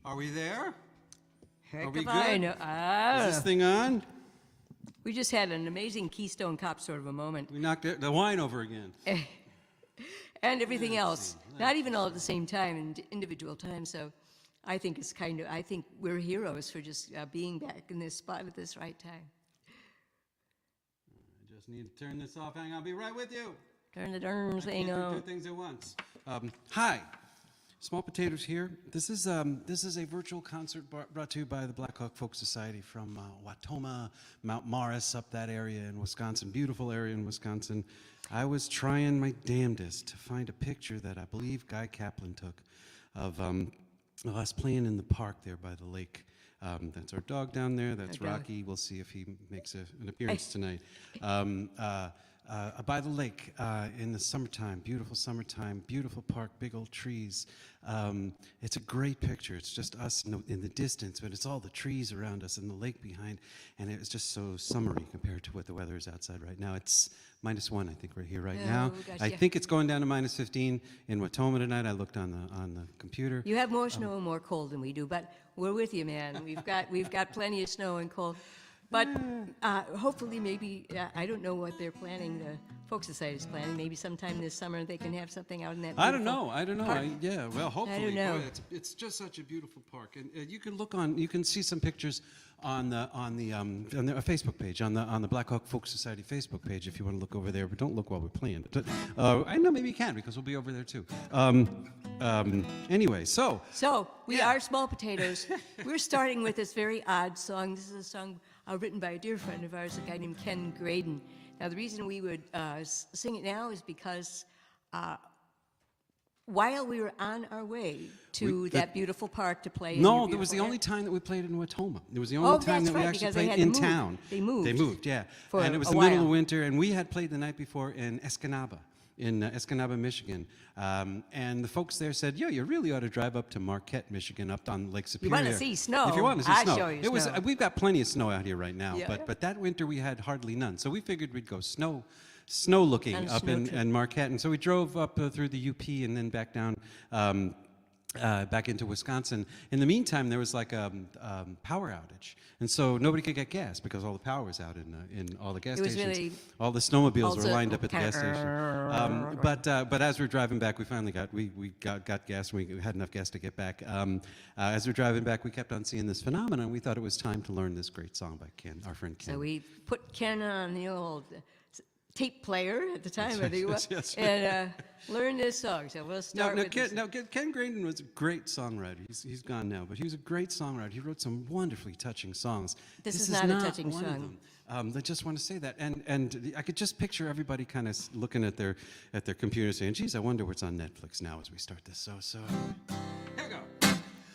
Are we there? Heck Are we if I good? know. Is this thing on? We just had an amazing Keystone Cop sort of a moment. We knocked the wine over again. And everything else. Not even all at the same time, in individual time. So I think it's I think we're heroes for just being back in this spot at this right time. I just need to turn this off. Hang on, I'll be right with you. Turn the darn I thing can't do on. two things at once. Hi, Small Potatoes here. This is a virtual concert brought to you by the Blackhawk Folk Society from Watoma, Mount Morris, up that area in Wisconsin. Beautiful area in Wisconsin. I was trying my damnedest to find a picture that I believe Guy Kaplan took of us playing in the park there by the lake. That's our dog down there. That's Rocky. We'll see if he makes an appearance tonight. By the lake in the summertime, beautiful park, big old trees. It's a great picture. It's just us in the distance, but it's all the trees around us and the lake behind, and it was just so summery compared to what the weather is outside right now. It's -1, I think, right here right now. Gosh, I think it's going down to -15 in Watoma tonight. I looked on the computer. You have more snow and more cold than we do, but we're with you, man. We've got plenty of snow and cold. But hopefully, maybe, I don't know what they're planning, the Folk Society's planning. Maybe sometime this summer they can have something out in that I don't know. park. Yeah, well, hopefully. I don't know. Boy, it's just such a beautiful park. And you can you can see some pictures on the Facebook page, on the Blackhawk Folk Society Facebook page if you want to look over there. But don't look while we're playing. But, I know maybe you can because we'll be over there too. Anyway, so we are Small Potatoes. We're starting with this very odd song. This is a song written by a dear friend of ours, a guy named Ken Grayden. Now, the reason we would sing it now is because while we were on our way to that beautiful park to play in no, that was the only time that we played in Watoma. It was the only time that we actually played in town. They moved, yeah. For and it was a the middle while. of winter, and we had played the night before in Escanaba, Michigan. And the folks there said, "Yo, you really ought to drive up to Marquette, Michigan, up on Lake Superior. You want to see snow? If you want to see I'll snow, show you snow. We've got plenty of snow out here right now, Yeah. but that winter we had hardly none. So we figured we'd go snow looking On a up snow in trip. Marquette, and so we drove up through the UP and then back down. Back into Wisconsin. In the meantime, there was like a power outage, and so nobody could get gas because all the power was out in all the gas It was stations. really all the snowmobiles were also lined up at the gas station. But as we're driving back, we finally got gas. We had enough gas to get back. As we're driving back, we kept on seeing this phenomenon. We thought it was time to learn this great song by Ken, our friend Ken. So we put Ken on the old tape player at the time, I think it was, Yes. and learn this song. So we'll start with this. Ken Grayden was a great songwriter. He's gone now, but he was a great songwriter. He wrote some wonderfully touching songs. This is not a touching one song. of them. I just want to say that, and I could just picture everybody kind of looking at their computer, saying, "Geez, I wonder what's on Netflix now." As we start this, so here we go.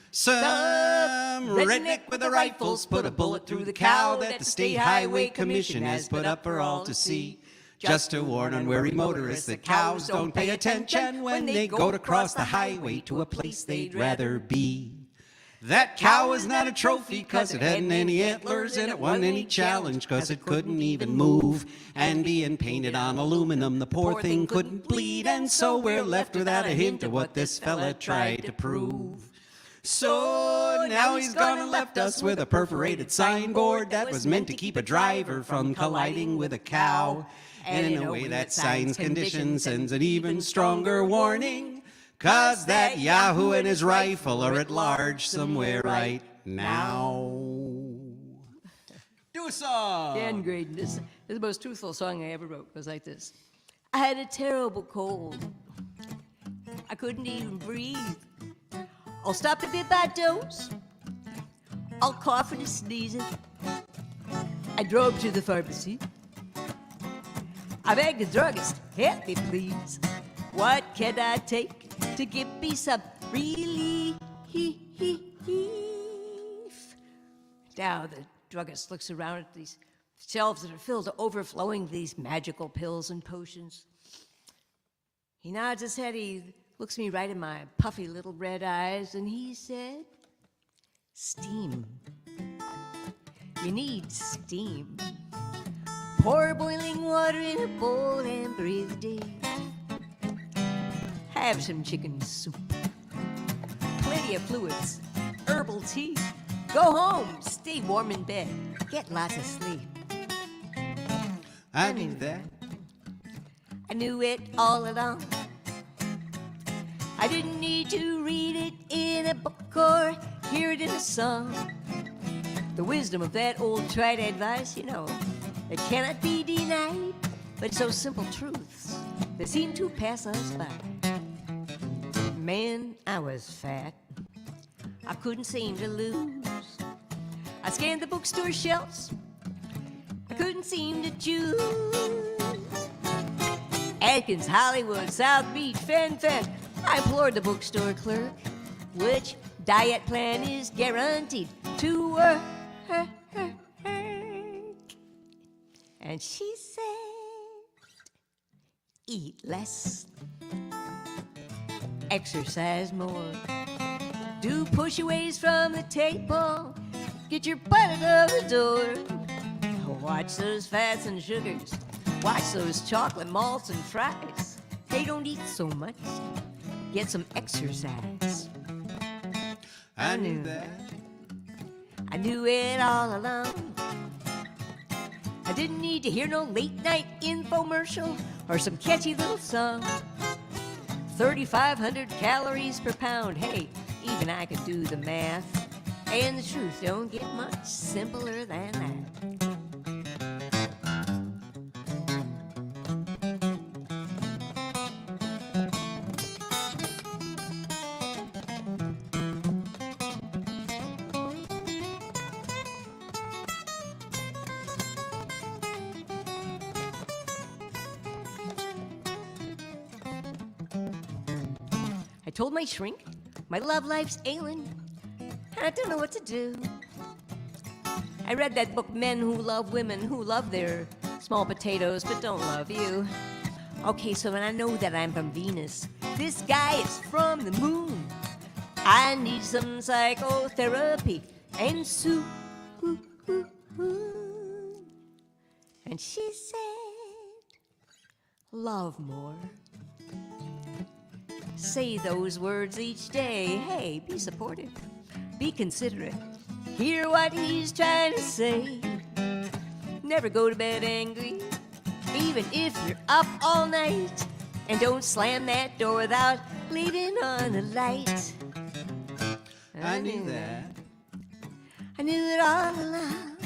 Some redneck with a rifle's put a bullet through the cow that the State Highway Commission has put up for all to see. Just to warn unwary motorists that cows don't pay attention when they go to cross the highway to a place they'd rather be. That cow is not a trophy 'cause it hadn't any antlers and it won any challenge 'cause it couldn't even move. And being painted on aluminum, the poor thing couldn't bleed, and so we're left without a hint of what this fella tried to prove. So now he's gone and left us with a perforated signboard that was meant to keep a driver from colliding with a cow. And in a way that sign's condition sends an even stronger warning, 'cause that Yahoo and his rifle are at large somewhere right now. Do a song! Ken Grayden. This is the most truthful song I ever wrote. It goes like this. I had a terrible cold. I couldn't even breathe. I'll stop a bit by dose. I'll cough and sneeze it. I drove to the pharmacy. I begged the druggist, help me please. What can I take to give me some relief? Now the druggist looks around at these shelves that are filled to overflowing with these magical pills and potions. He nods his head, he looks me right in my puffy little red eyes, and he said, steam. You need steam. Pour boiling water in a bowl and breathe deep. Have some chicken soup. Plenty of fluids herbal tea. Go home, stay warm in bed, get lots of sleep. I knew that. I knew it all along. I didn't need to read it in a book or hear it in a song. The wisdom of that old tried advice, you know, it cannot be denied, but so simple truths that seem to pass us by. Man, I was fat. I couldn't seem to lose. I scanned the bookstore shelves. I couldn't seem to choose. Atkins, Hollywood, South Beach, Fen. I implored the bookstore clerk, which diet plan is guaranteed to work. And she said, eat less, exercise more, do push-aways from the table, get your butt out of the door. Watch those fats and sugars, watch those chocolate malts and fries. Hey, don't eat so much, get some exercise. I knew that. I knew it all along. I didn't need to hear no late-night infomercial or some catchy little song. 3,500 calories per pound. Hey, even I could do the math. And the truth don't get much simpler than that. I told my shrink my love life's ailing. I don't know what to do. I read that book, Men Who Love Women Who Love Their Small Potatoes But Don't Love You. Okay, so when I know that I'm from Venus, this guy is from the moon. I need some psychotherapy and Sue. And she said, love more. Say those words each day. Hey, be supportive, be considerate. Hear what he's trying to say. Never go to bed angry, even if you're up all night. And don't slam that door without leaving on a light. I knew that. I knew it all along.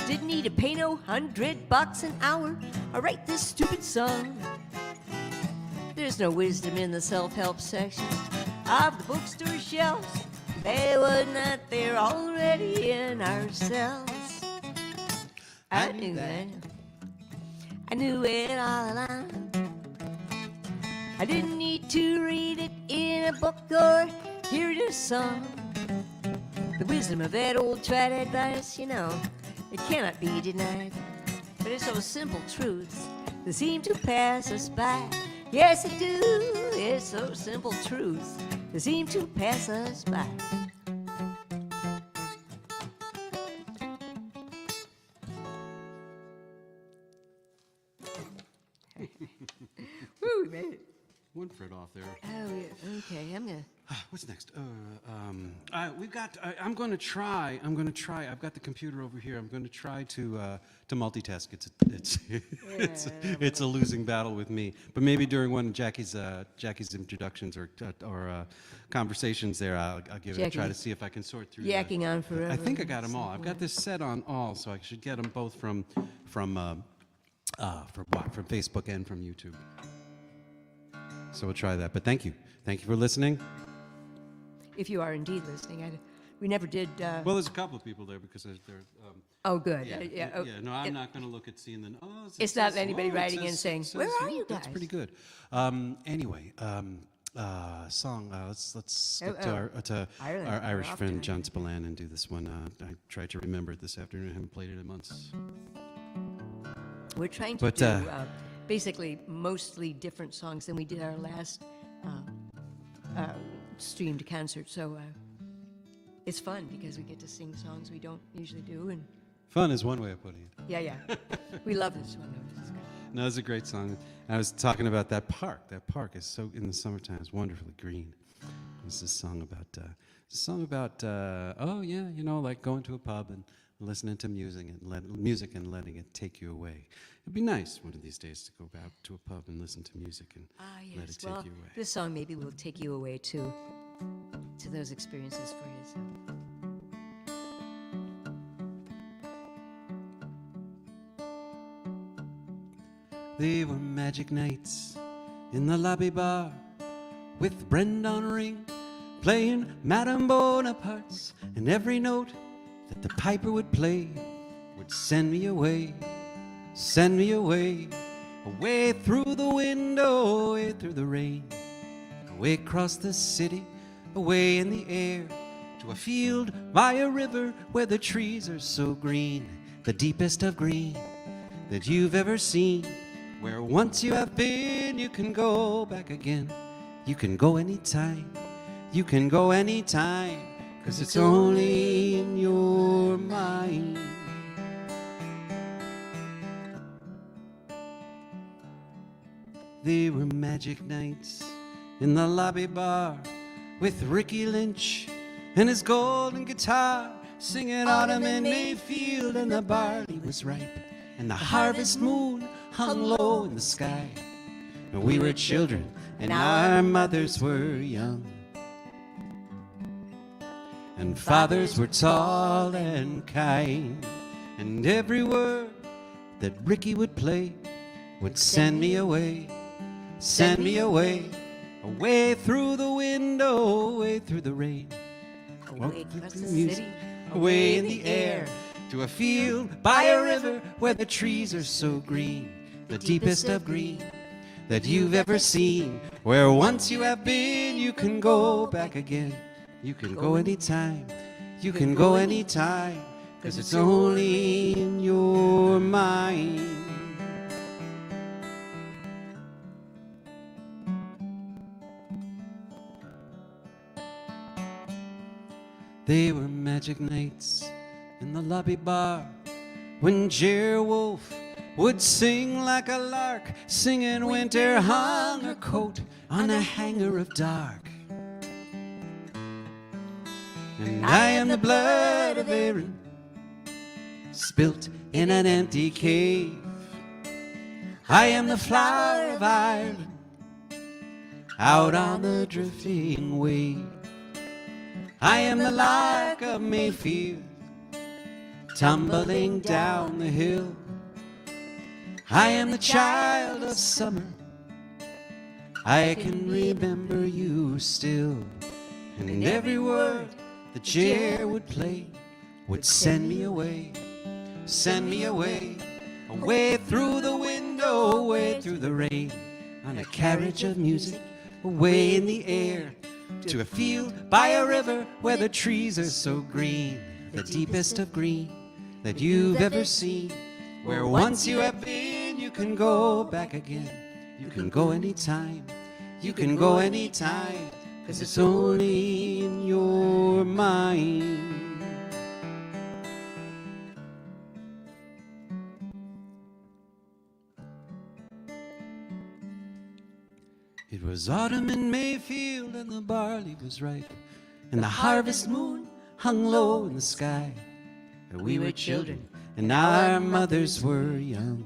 Didn't need to pay no $100 an hour or write this stupid song. There's no wisdom in the self-help section of the bookstore shelves. They were not there already in ourselves. I knew that. I knew it all along. I didn't need to read it in a book or hear it in a song. The wisdom of that old tried advice, you know, it cannot be denied. But it's those simple truths that seem to pass us by. Yes, it do. It's those simple truths that seem to pass us by. Woo, we made it. One fret off there. Oh, yeah. Okay, I'm gonna. What's next? We've got. I'm going to try. I've got the computer over here. I'm going to try to multitask. It's a losing battle with me. But maybe during one of Jackie's introductions or conversations there, I'll give it a try to see if I can sort through. Yakking on forever. I think I got them all. I've got this set on all, so I should get them both from Facebook and from YouTube. So we'll try that. But thank you for listening. If you are indeed listening, we never did. Well, there's a couple of people there because they're. Oh, good. No, I'm not going to look at seeing them. Oh, it's not anybody writing in saying, "Where are you guys?" That's pretty good. Anyway, song. Let's skip to our Irish friend John Spillane and do this one. I tried to remember it this afternoon. I haven't played it in months. We're trying to do basically mostly different songs than we did our last streamed concert. So it's fun because we get to sing songs we don't usually do. And fun is one way of putting it. Yeah. We love this one. No, it's a great song. I was talking about that park. That park is so, in the summertime, it's wonderfully green. This is a song about oh yeah, you know, like going to a pub and listening to music and letting it take you away. It'd be nice one of these days to go back to a pub and listen to music and let it take you away. This song maybe will take you away to those experiences for you. They were magic nights in the lobby bar with Brendan Ring playing Madame Bonaparte's, and every note that the piper would play would send me away, away through the window, away through the rain, away across the city, away in the air, to a field by a river where the trees are so green, the deepest of green that you've ever seen. Where once you have been, you can go back again. You can go anytime. You can go anytime, 'cause it's only in your mind. They were magic nights in the lobby bar with Ricky Lynch and his golden guitar, singing Autumn in Mayfield, and the barley was ripe and the harvest moon hung low in the sky. And we were children and our mothers were young, and fathers were tall and kind, and every word that Ricky would play would send me away, away through the window, away through the rain, Away across the city, away in the air, to a field by a river where the trees are so green, the deepest of green that you've ever seen. Where once you have been, you can go back again. You can go anytime. You can go anytime, 'cause it's only in your mind. They were magic nights in the lobby bar when Jer Wolf would sing like a lark, singing winter hung her coat on a hanger of dark. And I am the blood of Aaron, spilt in an empty cave. I am the flower of Ireland, out on the drifting wave. I am the lark of Mayfield, tumbling down the hill. I am the child of summer, I can remember you still. And every word the Jer would play would send me away, away through the window, away through the rain, on a carriage of music, away in the air, to a field by a river where the trees are so green, the deepest of green that you've ever seen. Where once you have been, you can go back again. You can go anytime. You can go anytime, 'cause it's only in your mind. It was autumn in Mayfield and the barley was ripe, and the harvest moon hung low in the sky. And we were children and our mothers were young,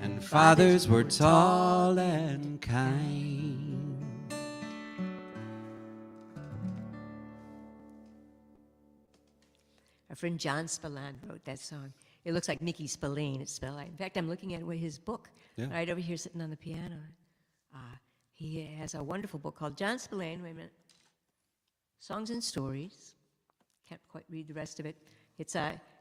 and fathers were tall and kind. Our friend John Spillane wrote that song. It looks like Mickey Spillane. It's Spillane. In fact, I'm looking at his book right over here sitting on the piano. He has a wonderful book called John Spillane, wait a minute, Songs and Stories. Can't quite read the rest of it. It's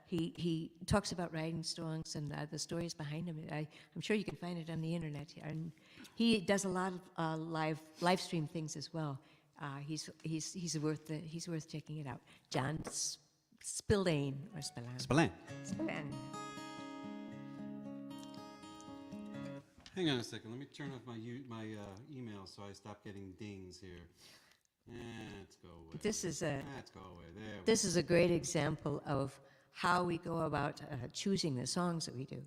he talks about writing songs and the stories behind them. I'm sure you can find it on the internet. And he does a lot of live stream things as well. He's worth checking it out. John Spillane or Spillane. Spillane. Spillane. Hang on a second. Let me turn off my email so I stop getting dings here. Let's go away. This is Let's go away. There. This is a great example of how we go about choosing the songs that we do.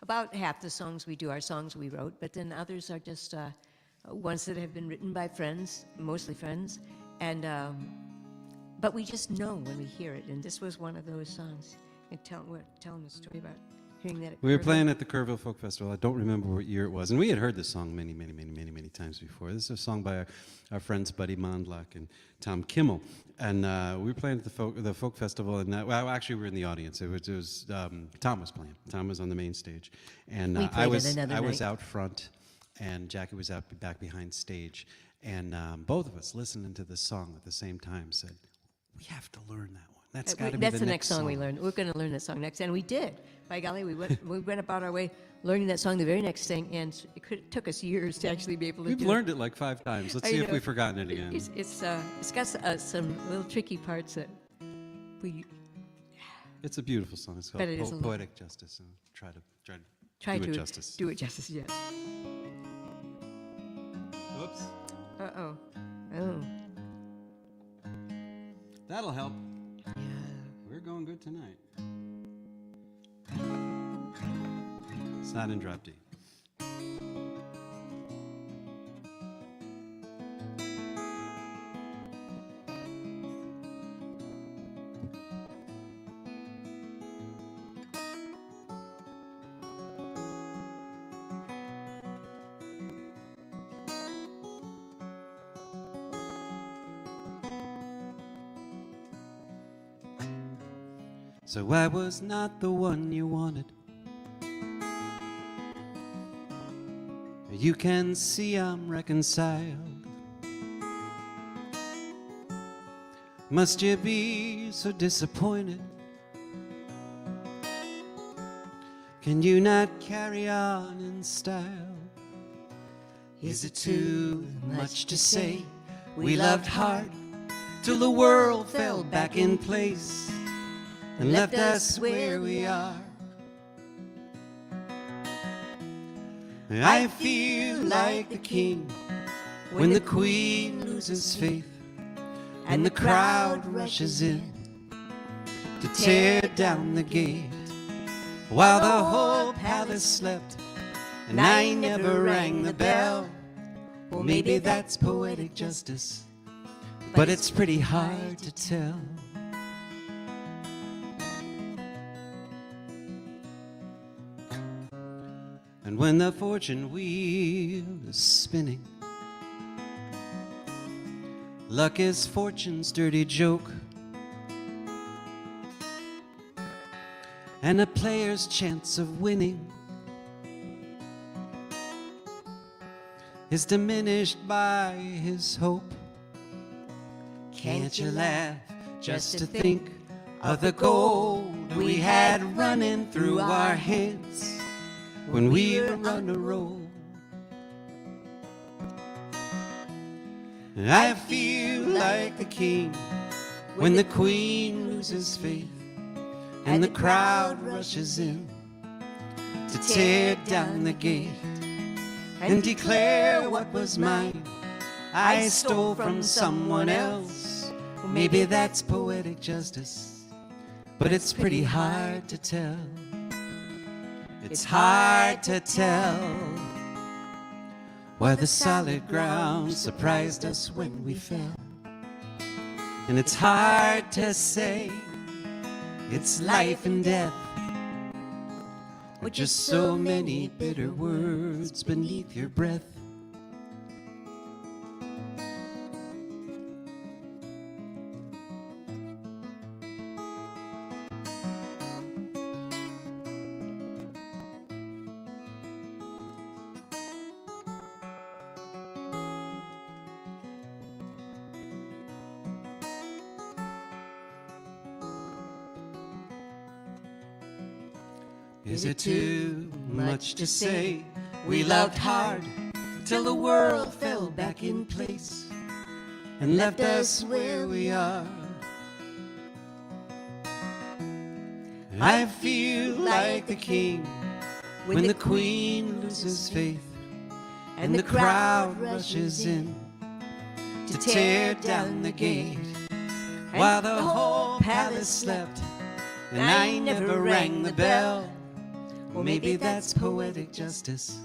About half the songs we do are songs we wrote, but then others are just ones that have been written by friends, mostly friends, and but we just know when we hear it, and this was one of those songs. And we're telling the story about hearing that. We were playing at the Kerrville Folk Festival. I don't remember what year it was, and we had heard this song many times before. This is a song by our friends Buddy Mondlock and Tom Kimmel, and we were playing at the folk festival. And well, actually, we were in the audience. It was Tom was playing. Tom was on the main stage, and I was out front, and Jackie was out back behind stage, and both of us listening to this song at the same time said, "We have to learn that one. That's got to be That's the next song we learned. We're going to learn that song next, and we did. By golly, we went about our way learning that song the very next thing, and it took us years to actually be able to. We've learned it like 5 times. Let's see if we've forgotten it again. It's got some little tricky parts that we. It's a beautiful song. It's called Poetic Justice. So try to do it justice. Do it justice, yes. Oops. Uh-oh. Oh. That'll help. Yeah. We're going good tonight. It's not in drop D. So I was not the one you wanted. You can see I'm reconciled. Must you be so disappointed? Can you not carry on in style? Is it too much to say we loved hard till the world fell back in place and left us where we are? I feel like the king when the queen loses faith and the crowd rushes in to tear down the gate, while the whole palace slept and I never rang the bell. Well, maybe that's poetic justice, but it's pretty hard to tell. And when the fortune wheel is spinning, luck is fortune's dirty joke, and a player's chance of winning is diminished by his hope. Can't you laugh just to think of the gold we had running through our heads when we were on the road? I feel like the king when the queen loses faith and the crowd rushes in to tear down the gate and declare what was mine I stole from someone else. Maybe that's poetic justice, but it's pretty hard to tell. It's hard to tell why the solid ground surprised us when we fell. And it's hard to say it's life and death, or just so many bitter words beneath your breath. Is it too much to say we loved hard till the world fell back in place and left us where we are? I feel like the king when the queen loses faith and the crowd rushes in to tear down the gate, while the whole palace slept and I never rang the bell. Well, maybe that's poetic justice,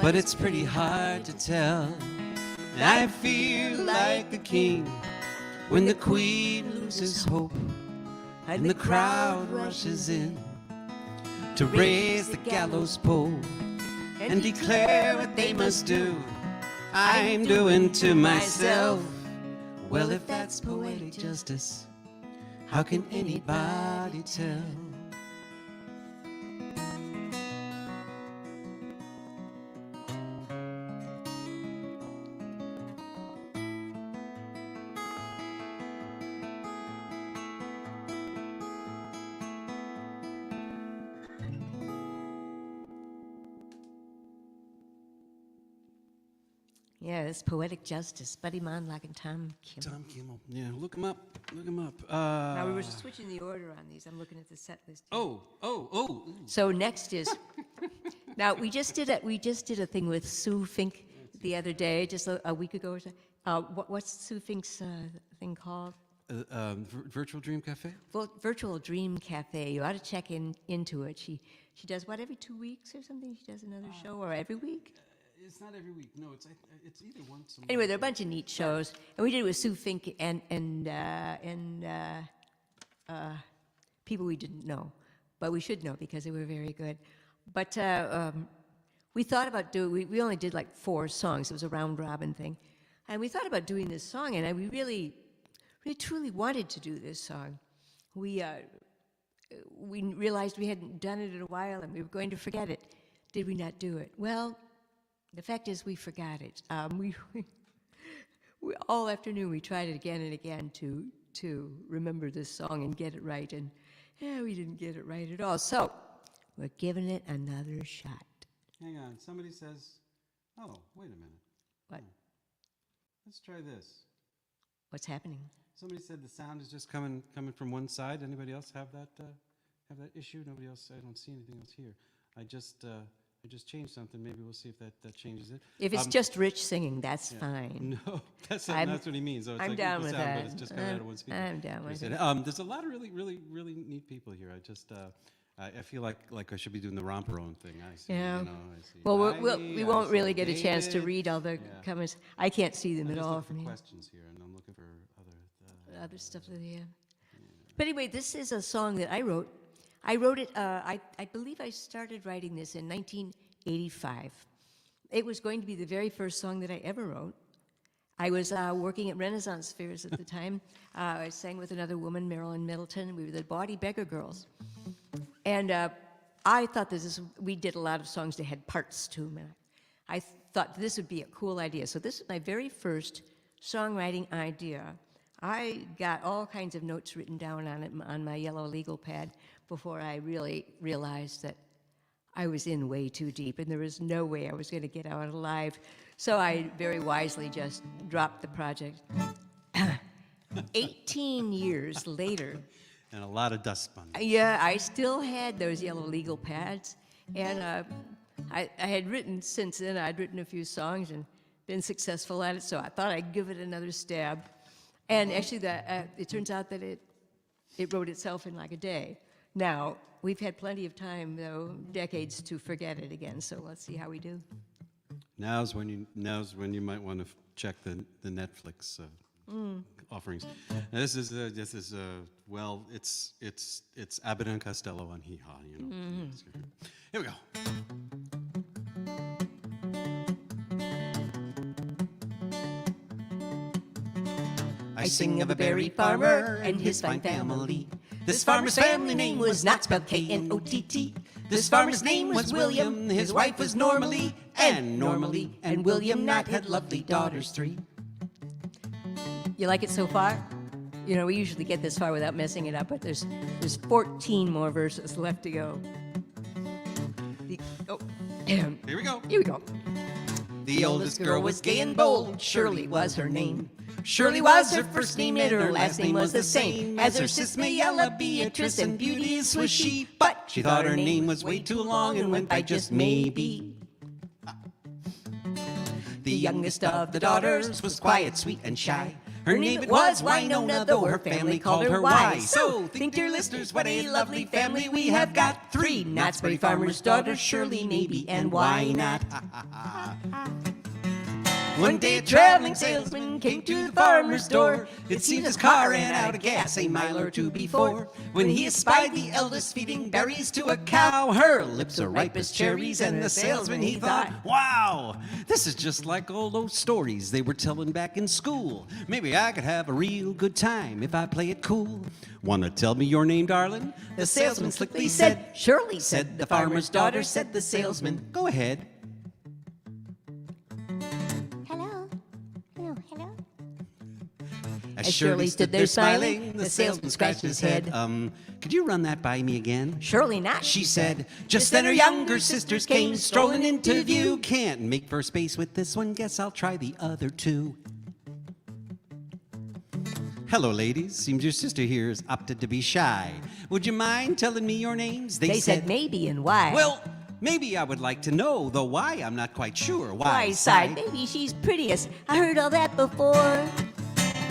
but it's pretty hard to tell. I feel like a king when the queen loses hope and the crowd rushes in to raise the gallows pole and declare what they must do. I'm doing to myself, well, if that's poetic justice, how can anybody tell? Yeah, it's Poetic Justice, Buddy Monlock and Tom Kimmel. Tom Kimmel. Yeah, look him up. Look him up. Now we were switching the order on these. I'm looking at the set list. Oh. So next is now we just did a thing with Sue Fink the other day, just a week ago or so. What's Sue Fink's thing called? Virtual Dream Cafe? Virtual Dream Cafe. You ought to check into it. She does what, every 2 weeks or something? She does another show, or every week? It's not every week. No, it's either once a month. Anyway, there are a bunch of neat shows, and we did it with Sue Fink and people we didn't know, but we should know because they were very good. But we thought about doing. We only did like 4 songs. It was a round robin thing, and we thought about doing this song, and we really truly wanted to do this song. We realized we hadn't done it in a while, and we were going to forget it. Did we not do it? Well. The fact is, we forgot it. We all afternoon we tried it again and again to remember this song and get it right, and we didn't get it right at all. So we're giving it another shot. Hang on. Somebody says, "Oh, wait a minute. What? Let's try this." What's happening? Somebody said the sound is just coming from one side. Anybody else have that issue? Nobody else. I don't see anything else here. I just changed something. Maybe we'll see if that changes it. If it's just Rich singing, that's fine. No, that's what he means. So it's I'm like down the with sound, that. but it's just coming out of one speaker. I'm down with it. There's a lot of really neat people here. I feel like I should be doing the romper own thing. I see. Yeah. You know, I see. Well, we won't really get a chance to David. read all the comments. I can't see them I'm at just all looking from for here. questions here, and I'm looking for Other stuff that they have. But anyway, this is a song that I wrote. I wrote it. I believe I started writing this in 1985. It was going to be the very first song that I ever wrote. I was working at Renaissance fairs at the time. I sang with another woman, Marilyn Middleton. We were the Bawdy Beggar Girls. And I thought we did a lot of songs that had parts to them. And I thought this would be a cool idea. So this is my very first songwriting idea. I got all kinds of notes written down on it on my yellow legal pad before I really realized that I was in way too deep, and there was no way I was going to get out alive. So I very wisely just dropped the project. 18 years later. and a lot of dust bunnies. Yeah, I still had those yellow legal pads, and I had written, since then, I'd written a few songs and been successful at it, so I thought I'd give it another stab. And actually, it turns out that it wrote itself in like a day. Now, we've had plenty of time, though, decades, to forget it again, so let's see how we do. Now's when you might want to check the Netflix offerings. Now, this is well, it's Abbott and Costello on Hee Haw, you know. Here we go. I sing of a berry farmer and his fine family. This farmer's family name was not spelled K-N-O-T-T. This farmer's name was William, his wife was Normally, and William Nat had lovely daughters 3. You like it so far? You know, we usually get this far without messing it up, but there's 14 more verses left to go. Here we go. Here we go. The oldest girl was gay and bold, Shirley was her name. Shirley was her first name, and her last name was the same as her sis Mayella, Beatrice, and Beauteous was she. But she thought her name was way too long and went by just Maybe. The youngest of the daughters was quiet, sweet, and shy. Her name it was Winona, though her family called her Why. So, think, dear listeners, what a lovely family we have got. 3 Knott's Berry Farmer's daughter, Shirley, maybe, and why not? One day a traveling salesman came to the farmer's door. It seems his car ran out of gas a mile or two before. When he espied the eldest feeding berries to a cow, her lips are ripe as cherries, and the salesman, he thought, wow, this is just like all those stories they were telling back in school. Maybe I could have a real good time if I play it cool. Wanna tell me your name, darling? The salesman slickly said, Shirley, said the farmer's daughter, said the salesman. Go ahead. As Shirley stood there smiling, the salesman scratched his head. Could you run that by me again? Surely not, She said. Just then her younger sisters came strolling into view. Can't make first base with this one, guess I'll try the other 2. Hello, ladies. Seems your sister here's opted to be shy. Would you mind telling me your names? They said maybe and why. Well, maybe I would like to know, though why I'm not quite sure. Why sighed, maybe she's prettiest. I heard all that before.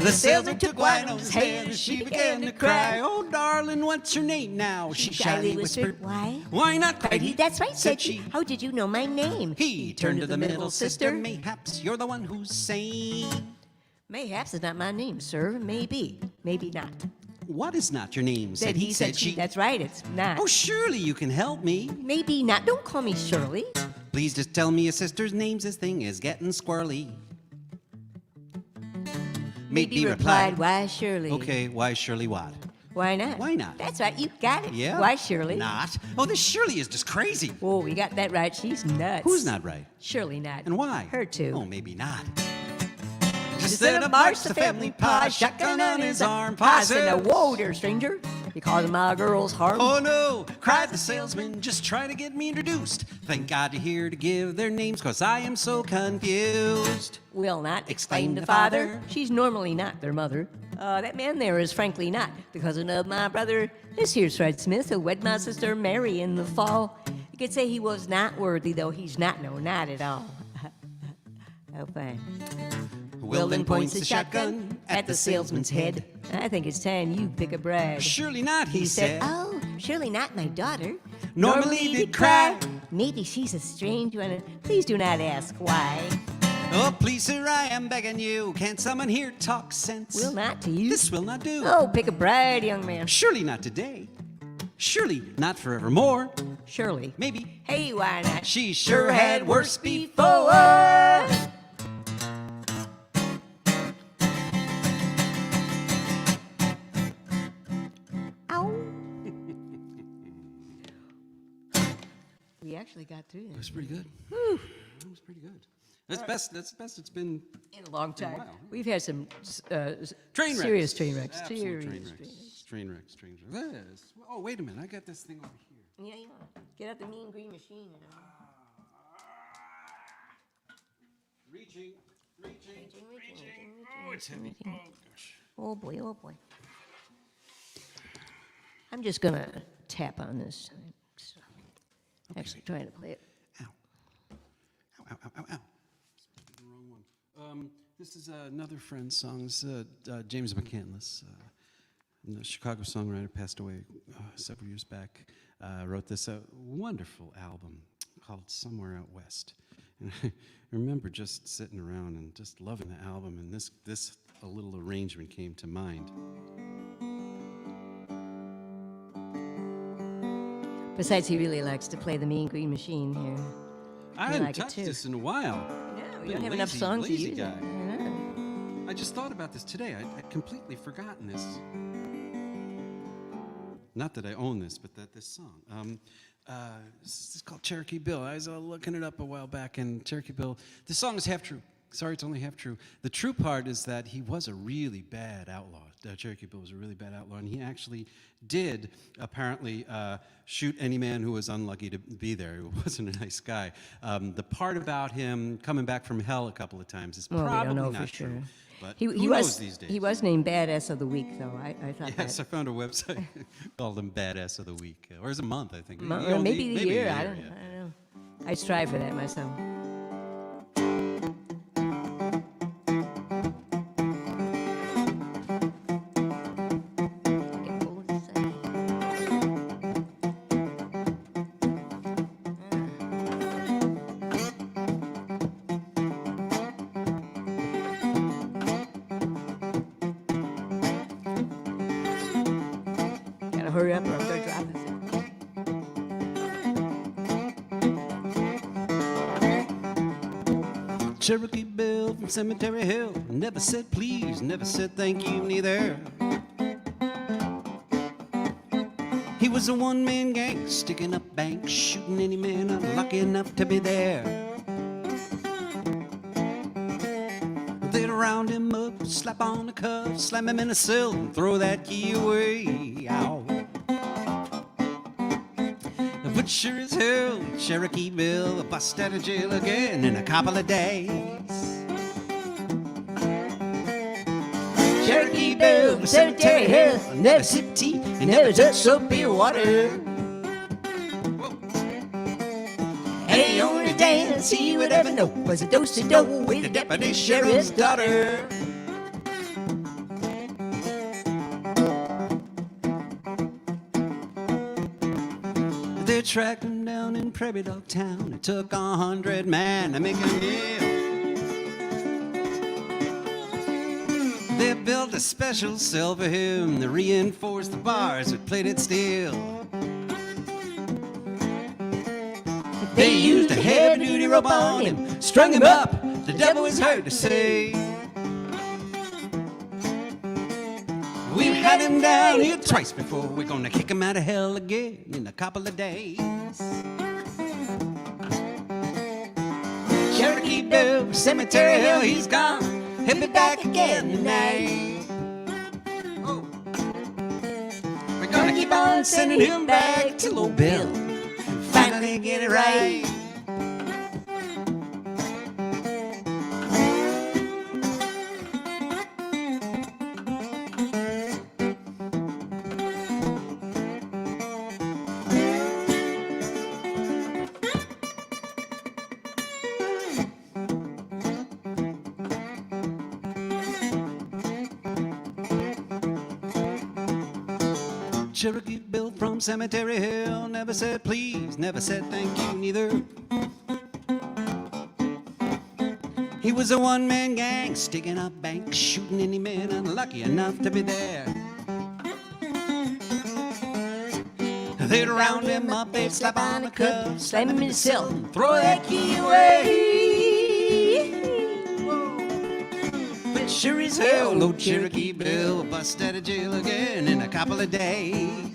The salesman took Winona's hand as she began to cry. Oh, darling, what's your name now? She shyly whispered. Why? Why not? Cried he. That's right, said she. How did you know my name? He turned to the middle sister. Mayhaps you're the one who's sane. Mayhaps is not my name, sir. Maybe. Maybe not. What is not your name? Said he, said she. That's right, it's not. Oh, surely you can help me. Maybe not. Don't call me Shirley. Please just tell me your sister's names. This thing is getting squirrely. Maybe replied, why Shirley? Okay, why Shirley what? Why not? Why not? That's right, you got it. Yeah? Why Shirley? Not. Oh, this Shirley is just crazy. Oh, we got that right. She's nuts. Who's not right? Shirley not. And why? Her too. Oh, maybe not. Just then a march the family pa, shotgun on his arm. Pa said, whoa there, stranger. You causing my girl's harm. Oh no, cried the salesman, just try to get me introduced. Thank God you're here to give their names, cause I am so confused. Will not, exclaimed the father. She's normally not their mother. That man there is frankly not the cousin of my brother. This here's Fred Smith, who wed my sister Mary in the fall. You could say he was not worthy, though he's not, no, not at all. Oh, fine. Will then points the shotgun at the salesman's head. I think it's time you pick a bride. Surely not, he said. Oh, surely not my daughter. Normally did cry. Maybe she's a strange one. Please do not ask why. Oh, please, sir, I am begging you. Can't someone here talk sense? Will not to you. This will not do. Oh, pick a bride, young man. Surely not today. Surely not forevermore. Surely. Maybe. Hey, why not? She sure had worse before. We actually got through That that. was pretty good. That was pretty good. That's best. That's the best it's been In a long time. while. We've had some Train wrecks. serious train wrecks. Absolute Serious train wrecks. Train wrecks. Train wrecks. Yes. Oh, wait a minute. I got this thing over here. Yeah, get out the mean green machine. Reaching. Oh, it's heavy. Oh, gosh. Oh boy, oh boy. I'm just gonna tap on this time. So, actually trying to play it. Ow. Ow, ow, ow, ow, ow. The wrong one. This is another friend's song. It's, James McCandless, a Chicago songwriter, passed away several years back. Wrote this wonderful album called Somewhere Out West. And I remember just sitting around and just loving the album, and this a little arrangement came to mind. Besides, he really likes to play the mean green machine here. I You hadn't like it touched too. this in a while. No, Been you don't have a enough lazy- songs to lazy use. guy. I know. I just thought about this today. I'd completely forgotten this. Not that I own this, but that this song. This is called Cherokee Bill. I was looking it up a while back, and Cherokee Bill, the song is half true. Sorry, it's only half true. The true part is that he was a really bad outlaw. Cherokee Bill was a really bad outlaw, and he actually did apparently shoot any man who was unlucky to be there, who wasn't a nice guy. The part about him coming back from hell a couple of times is Well, we probably don't know not for sure. true. But He who knows these days? He was named Badass of the Week, though. I thought Yes, I that. found a website called him Badass of the Week, or is it a month? I think. Or maybe the year. a I year, don't yeah. know. I strive for that myself. hurry up or I'm going to drop this. Cherokee Bill from Cemetery Hill never said please, never said thank you neither. He was a one-man gang, sticking up banks, shooting any man unlucky enough to be there. They'd round him up, slap on the cuff, slam him in the cell, and throw that key away. Ow. But sure as hell, Cherokee Bill bust out of jail again in a couple of days. Cherokee Bill from Cemetery Hill never sipped tea and never touched soapy water. And the only dance he would ever know was a do-si-do with the deputy sheriff's daughter. They tracked him down in Prairie Dog Town. It took 100 men to make him deal. They built a special cell for him. They reinforced the bars with plated steel. They used a heavy-duty rope on him, strung him up. The devil was hard to say. We've had him down here twice before. We're gonna kick him out of hell again in a couple of days. Cherokee Bill, Cemetery Hill, he's gone. He'll be back again tonight. Oh. We're gonna keep on sending him back till old Bill finally get it right. Cherokee Bill from Cemetery Hill never said please, never said thank you neither. He was a one-man gang, sticking up banks, shooting any man unlucky enough to be there. They'd round him up, they'd slap on the cuff, slam him in the cell, and throw that key away. But sure as hell, old Cherokee Bill bust out of jail again in a couple of days.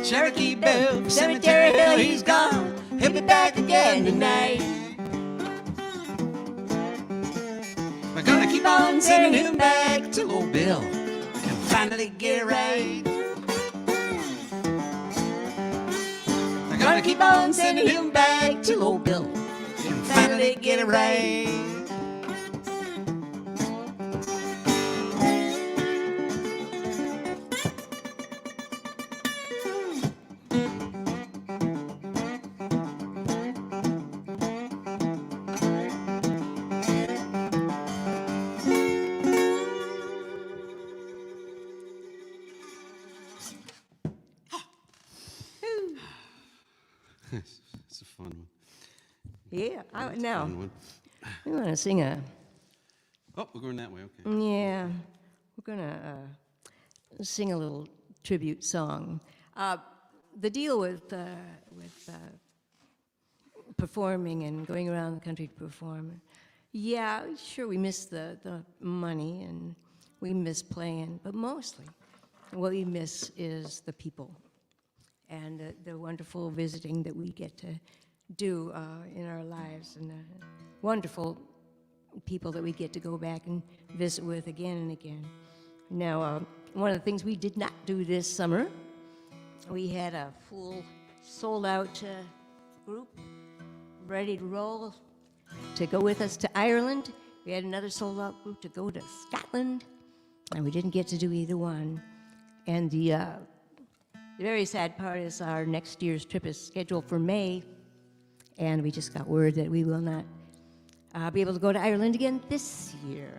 Cherokee Bill, Cemetery Hill, he's gone. He'll be back again tonight. We're gonna keep on sending him back till old Bill can finally get it right. We're gonna keep on sending him back till old Bill can finally get it right. It's a fun one. Yeah, now, Fun one. we want to sing a, Oh, we're going that way, okay. yeah, we're going to sing a little tribute song. The deal with performing and going around the country to perform, yeah, sure, we miss the money and we miss playing, but mostly what we miss is the people and the wonderful visiting that we get to do in our lives, and the wonderful people that we get to go back and visit with again and again. Now, one of the things we did not do this summer, we had a full, sold-out group ready to roll to go with us to Ireland. We had another sold-out group to go to Scotland, and we didn't get to do either one. And the very sad part is our next year's trip is scheduled for May, and we just got word that we will not be able to go to Ireland again this year.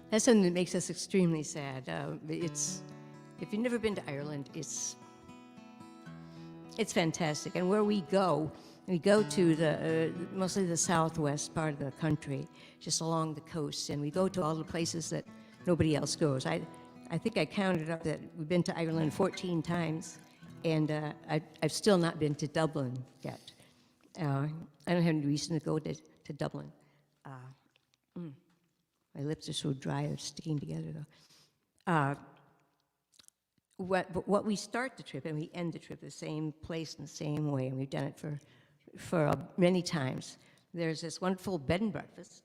That's something that makes us extremely sad. If you've never been to Ireland, it's fantastic. And where we go, we go to the mostly the southwest part of the country, just along the coast, and we go to all the places that nobody else goes. I think I counted up that we've been to Ireland 14 times, and I've still not been to Dublin yet. I don't have any reason to go to Dublin. My lips are so dry, they're sticking together, though. What we start the trip and we end the trip the same place in the same way, and we've done it for many times. There's this wonderful bed and breakfast.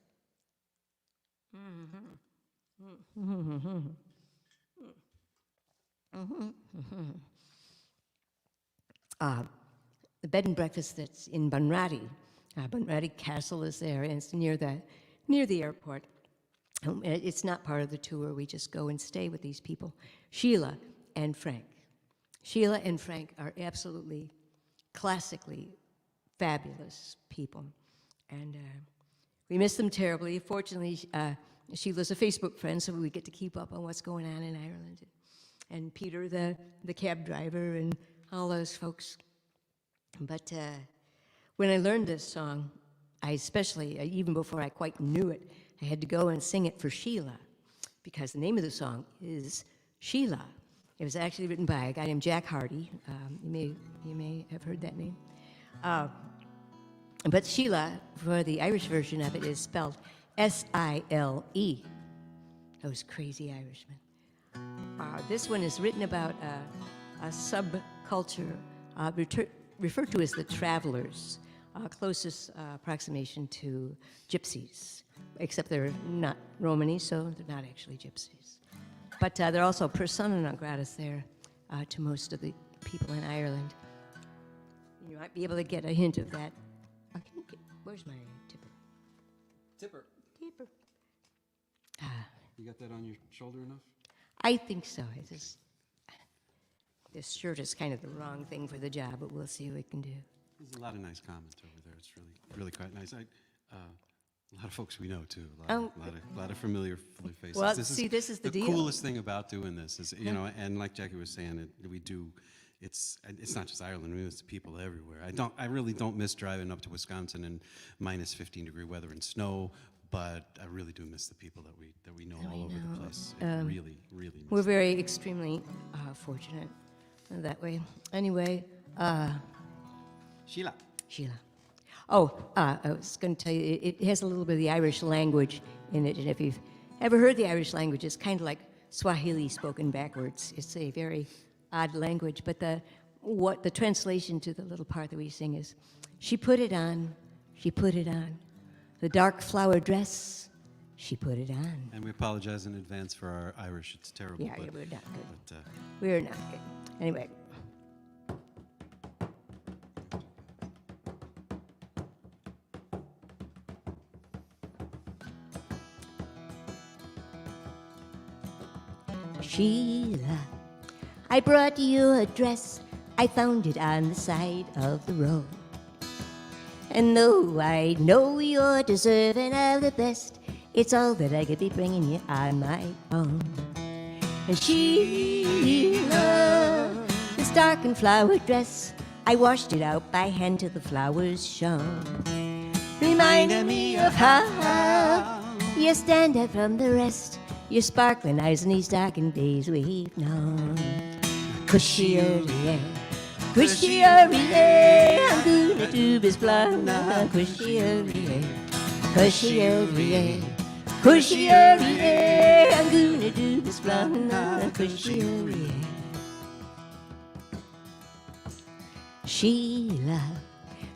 The bed and breakfast that's in Bunratty. Bunratty Castle is there, and it's near the airport. It's not part of the tour. We just go and stay with these people, Sheila and Frank. Sheila and Frank are absolutely, classically fabulous people, and we miss them terribly. Fortunately, Sheila's a Facebook friend, so we get to keep up on what's going on in Ireland. And Peter, the cab driver, and all those folks. But when I learned this song, I especially, even before I quite knew it, I had to go and sing it for Sheila, because the name of the song is Sheila. It was actually written by a guy named Jack Hardy. You may have heard that name. But Sheila, for the Irish version of it, is spelled S-I-L-E. Those crazy Irishmen. This one is written about a subculture referred to as the Travelers, closest approximation to gypsies, except they're not Romany, so they're not actually gypsies. But they're also persona non gratis there to most of the people in Ireland. You might be able to get a hint of that. Where's my tipper? Tipper. Tipper. You got that on your shoulder enough? I think so. This shirt is kind of the wrong thing for the job, but we'll see what we can do. There's a lot of nice comments over there. It's really quite nice. A lot of folks we know too. A lot of familiar faces. Well, this is the deal. The coolest thing about doing this is, and like Jackie was saying, it's not just Ireland. I mean, it's people everywhere. I really don't miss driving up to Wisconsin in minus 15-degree weather and snow, but I really do miss the people that we know all over the place. Really miss We're them. very extremely fortunate that way. Anyway, Sheila. Oh, I was going to tell you, it has a little bit of the Irish language in it, and if you've ever heard the Irish language, it's kind of like Swahili spoken backwards. It's a very odd language, but the translation to the little part that we sing is, she put it on, the dark flower dress, she put it on. And we apologize in advance for our Irish. It's terrible. Yeah, we're not good. But, We're not good. Anyway. Sheila, I brought you a dress. I found it on the side of the road. And though I know you're deserving of the best, it's all that I could be bringing you on my own. And Sheila, this dark and flower dress, I washed it out by hand till the flowers shone, reminding me of how you stand out from the rest, your sparkling eyes in these darkened days we've known. Cushy-early, cushy-early, I'm gonna do this blind now. Cushy-early, cushy-early, cushy-early, I'm gonna do this blind now. Cushy-early. Sheila,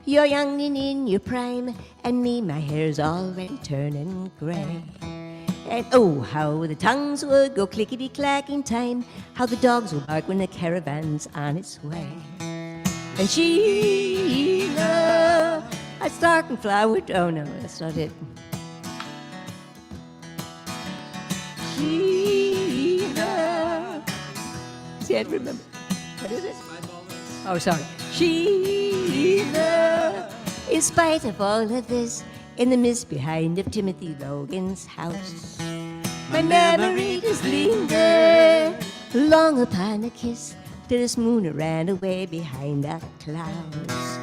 you're young and in your prime, and me, my hair's already turning gray. And oh, how the tongues would go clickety-clack in time, how the dogs will bark when the caravan's on its way. And Sheila, a dark and flower, oh no, that's not it. Sheila, see, I remember. What is it? Oh, sorry. Sheila, in spite of all of this, in the mist behind of Timothy Logan's house, my memory does linger long upon a kiss till this moon ran away behind the clouds.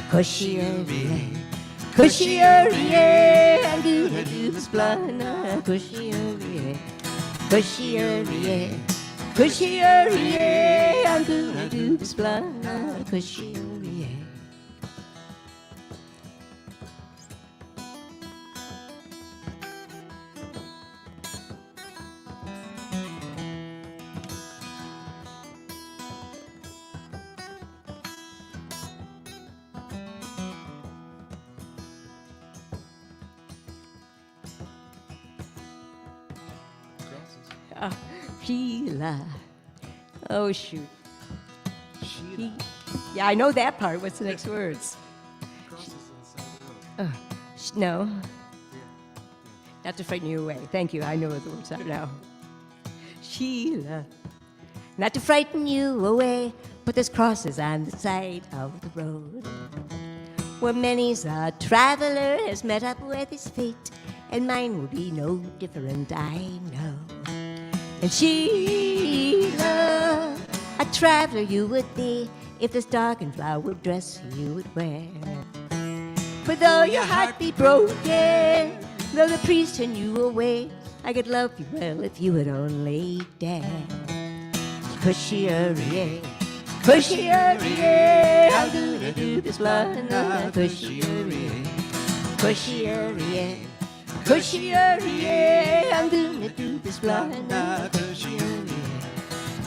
Cushy-er-ee, cushy-er-ee, I'm gonna do this blind. Cushy-er-ee, cushy-er-ee, cushy-er-ee, I'm gonna do this blind. Cushy-er-ee. Sheila. Oh, shoot. Sheila. Yeah, I know that part. What's the next words? No. Not to frighten you away. Thank you. I know what the words are now. Sheila. Not to frighten you away, but there's crosses on the side of the road where many's a traveler has met up with his fate, and mine will be no different, I know. And Sheila, a traveler you would be if this dark and flower dress you would wear. For though your heart be broken, though the priest turn you away, I could love you well if you would only dare. Cushy-er-ee, cushy-er-ee, I'm gonna do this blind. Cushy-er-ee, cushy-er-ee, cushy-er-ee, I'm gonna do this blind. Cushy-er-ee,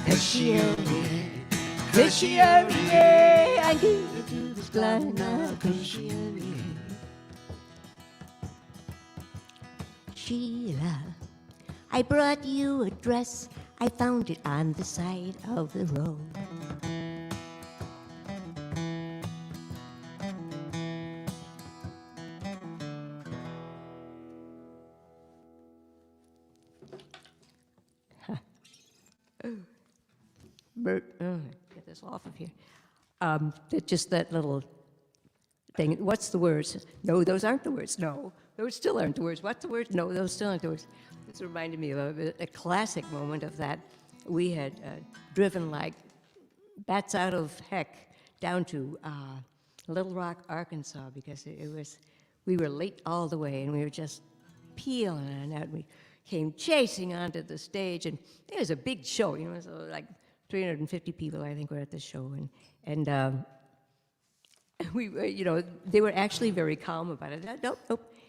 cushy-er-ee, cushy-er-ee, I'm gonna do this blind. Cushy-er-ee. Sheila, I brought you a dress. I found it on the side of the road. Get this off of here. Just that little thing. What's the words? No, those aren't the words. No, those still aren't the words. What's the words? No, those still aren't the words. This reminded me of a classic moment of that. We had driven like bats out of heck down to Little Rock, Arkansas, because we were late all the way, and we were just peeling on out. We came chasing onto the stage, and it was a big show, you know, so like 350 people, I think, were at the show, and we, you know, they were actually very calm about it. Nope,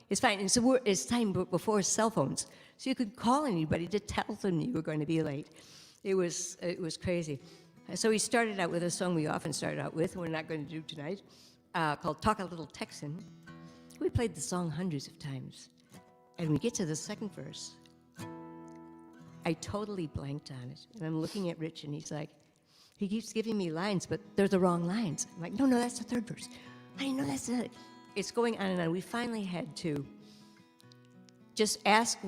it's fine. And so it's time before cell phones, so you could call anybody to tell them you were going to be late. It was crazy. So we started out with a song we often started out with, we're not going to do tonight, called "Talk a Little Texan." We played the song hundreds of times, and we get to the second verse. I totally blanked on it, and I'm looking at Rich, and he's like, he keeps giving me lines, but they're the wrong lines. I'm like, no, that's the third verse. I know that's it. It's going on and on. We finally had to just ask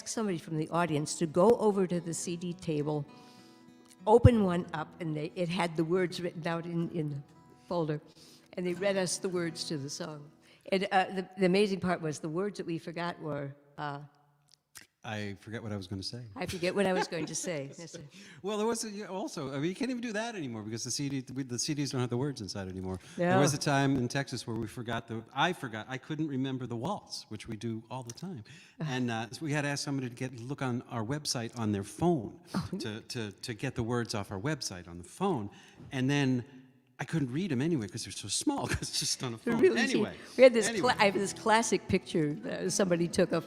somebody from the audience to go over to the CD table, open one up, and it had the words written out in the folder, and they read us the words to the song. And the amazing part was the words that we forgot were. I forget what I was going to say. I forget what I was going to say. Well, there was also, I mean, you can't even do that anymore because the CDs don't have the words inside anymore. Yeah. There was a time in Texas where I couldn't remember the waltz, which we do all the time. And so we had to ask somebody to look on our website on their phone to get the words off our website on the phone. And then I couldn't read them anyway because they're so small because it's just on a phone. Really anyway. We had I have this classic picture somebody took of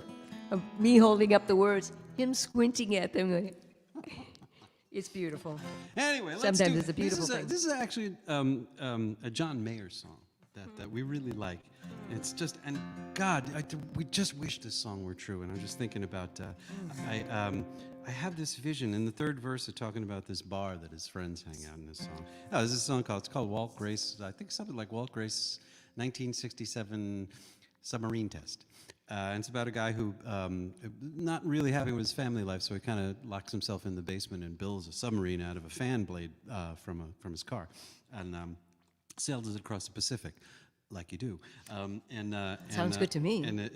me holding up the words, him squinting at them. Like, it's beautiful. Anyway, sometimes it's a beautiful thing. This is actually a John Mayer song that we really like. It's just, and God, we just wish this song were true. And I'm just thinking about, I have this vision in the third verse of talking about this bar that his friends hang out in this song. Oh, there's a song it's called Walt Grace. I think something like Walt Grace 1967 submarine test. And it's about a guy who not really happy with his family life, so he kind of locks himself in the basement and builds a submarine out of a fan blade from his car, and sails it across the Pacific. like you do. Sounds good to me. And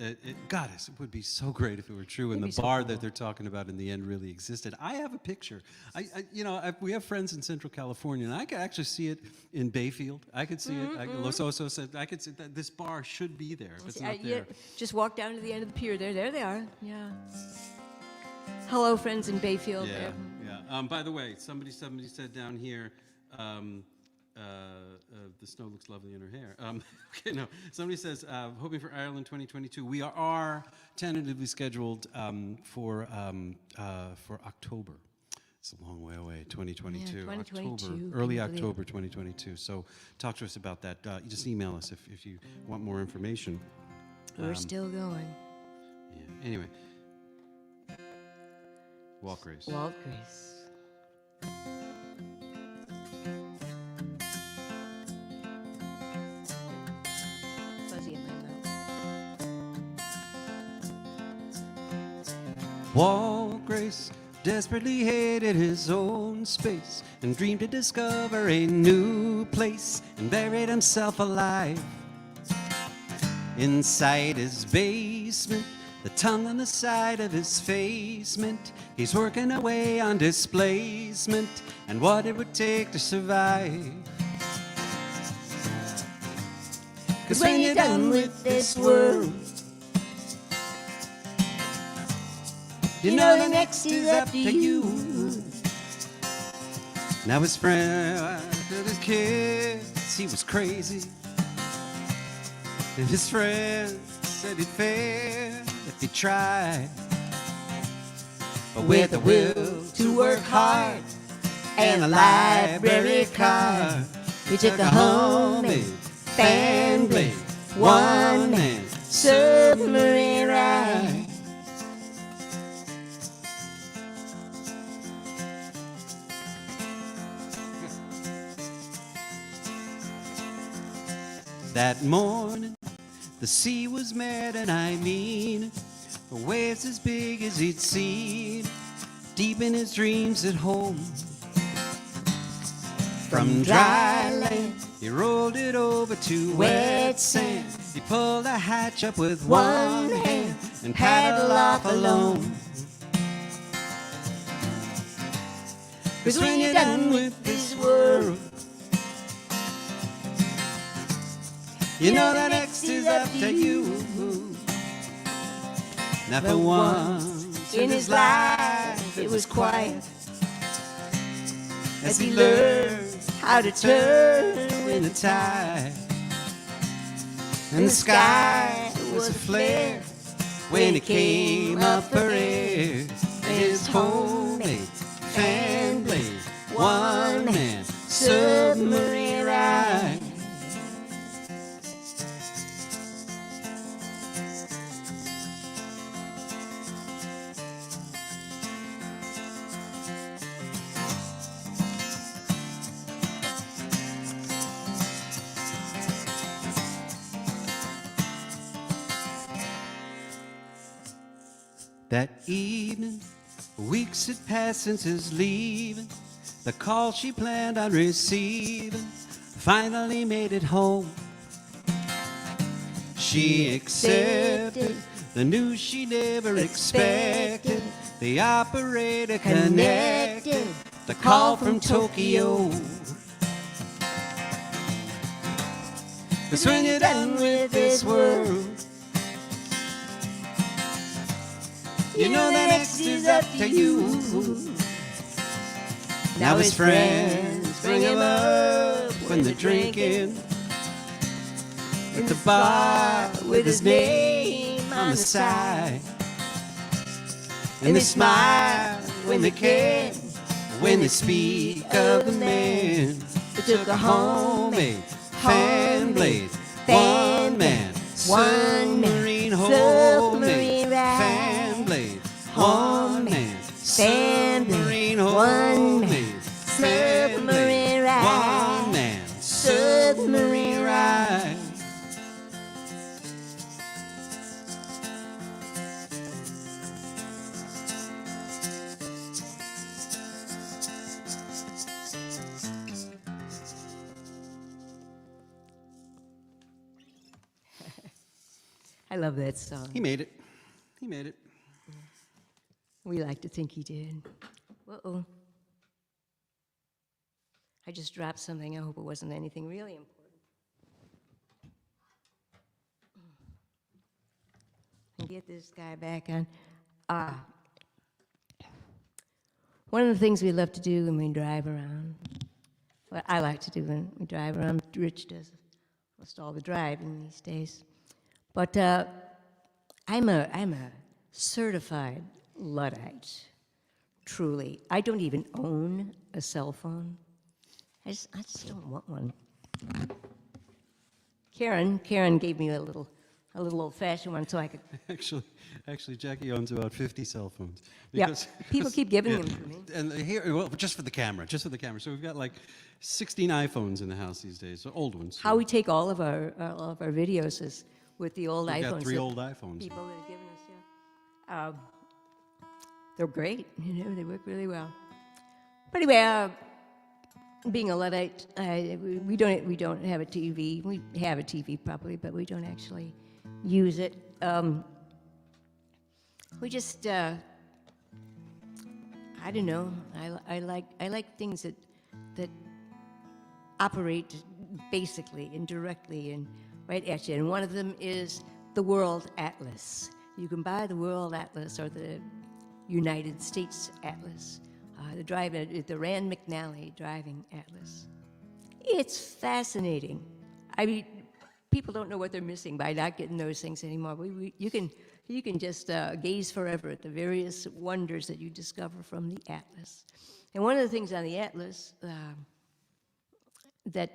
God, it would be so great if it were true, and It'd be the so bar cool. that they're talking about in the end really existed. I have a picture. We have friends in Central California, and I could actually see it in Bayfield. I could see it. Los Osos said I could see that this bar should be there, if it's not there. Just walk down to the end of the pier. There they are. Yeah. Hello, friends in Bayfield. Yeah, yeah. By the way, somebody said down here, the snow looks lovely in her hair. Okay, no. Somebody says, hoping for Ireland 2022. We are tentatively scheduled for October. It's a long way away, 2022. Yeah, 2022. October, early October 2022. So talk to us about that. You just email us if you want more information. We're still going. Yeah. Anyway. Walt Grace. Walt Grace. Fuzzy in my mouth. Walt Grace desperately hated his own space and dreamed to discover a new place and buried himself alive inside his basement. The tongue on the side of his face meant he's working away on displacement and what it would take to survive. 'Cause when you're done with this world, you know the next is up to you. Now his friend, his kids, he was crazy. And his friends said he'd fail if he tried. But with a will to work hard and a library card, he took a homemade fan blade, one-man submarine ride. That morning, the sea was mad, and I mean the waves as big as he'd seen deep in his dreams at home. From dry land, he rolled it over to wet sand. He pulled the hatch up with one hand and paddled off alone. 'Cause when you're done with this world, you know that next is up to you. Now for once in his life it was quiet as he learned how to turn with the tide. And the sky was aflare when he came up for air. His homemade fan blade, one-man submarine ride. That evening, weeks had passed since his leaving. The call she planned on receiving finally made it home. She accepted the news she never expected. The operator connected the call from Tokyo. 'Cause when you're done with this world, you know the next is up to you. Now his friends bring him up when they're drinking at the bar with his name on the side. And they smile when they can, when they speak of the man who took a homemade fan blade, one-man submarine, homemade fan blade, one-man submarine, homemade submarine ride, one-man submarine ride. I love that song. He made it. He made it. We like to think he did. Uh-oh. I just dropped something. I hope it wasn't anything really important. And get this guy back on. One of the things we love to do when we drive around, what I like to do when we drive around, Rich does almost all the driving these days. But I'm a certified Luddite, truly. I don't even own a cell phone. I just don't want one. Karen gave me a little old-fashioned one so I could. Actually, Jackie owns about 50 cell phones. Yeah, people keep giving them to me. And here, well, just for the camera. So we've got like 16 iPhones in the house these days, so old ones. How we take all of our videos is with the old We've iPhones. got 3 old iPhones. People have given us, yeah. They're great. You know, they work really well. But anyway, being a Luddite, we don't have a TV. We have a TV probably, but we don't actually use it. We just, I don't know. I like things that operate basically and directly and right at you. And one of them is the World Atlas. You can buy the World Atlas or the United States Atlas. The Rand McNally Driving Atlas. It's fascinating. I mean, people don't know what they're missing by not getting those things anymore. You can just gaze forever at the various wonders that you discover from the Atlas. And one of the things on the Atlas that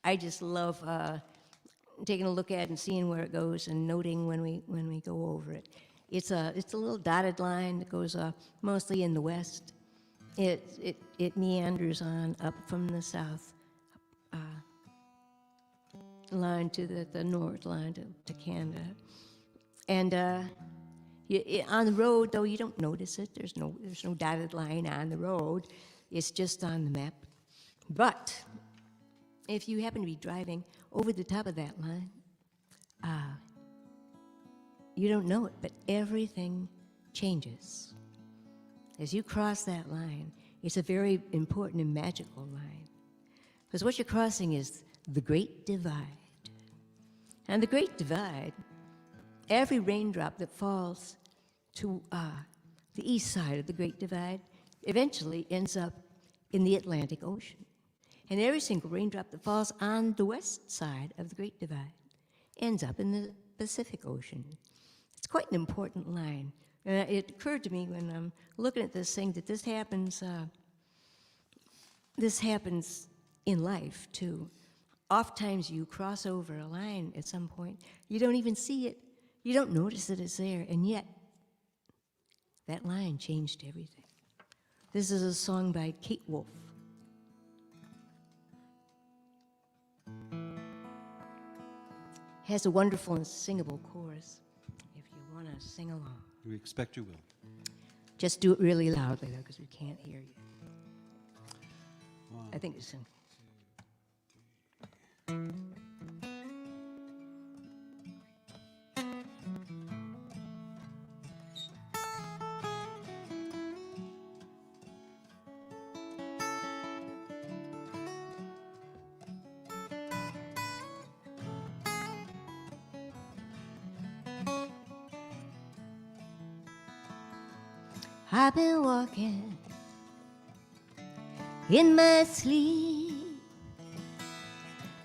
I just love taking a look at and seeing where it goes and noting when we go over it. It's a little dotted line that goes mostly in the west. It meanders on up from the south line to the north line to Canada. And on the road, though, you don't notice it. There's no dotted line on the road. It's just on the map. But if you happen to be driving over the top of that line, you don't know it, but everything changes. As you cross that line, it's a very important and magical line. Because what you're crossing is the Great Divide. And the Great Divide, every raindrop that falls to the east side of the Great Divide eventually ends up in the Atlantic Ocean. And every single raindrop that falls on the west side of the Great Divide ends up in the Pacific Ocean. It's quite an important line. It occurred to me when I'm looking at this thing that this happens in life, too. Oftentimes you cross over a line at some point. You don't even see it. You don't notice that it's there, and yet that line changed everything. This is a song by Kate Wolf. Has a wonderful and singable chorus, if you want to sing along. We expect you will. Just do it really loudly, though, because we can't hear you. One, I think it's in. I've been walking in my sleep,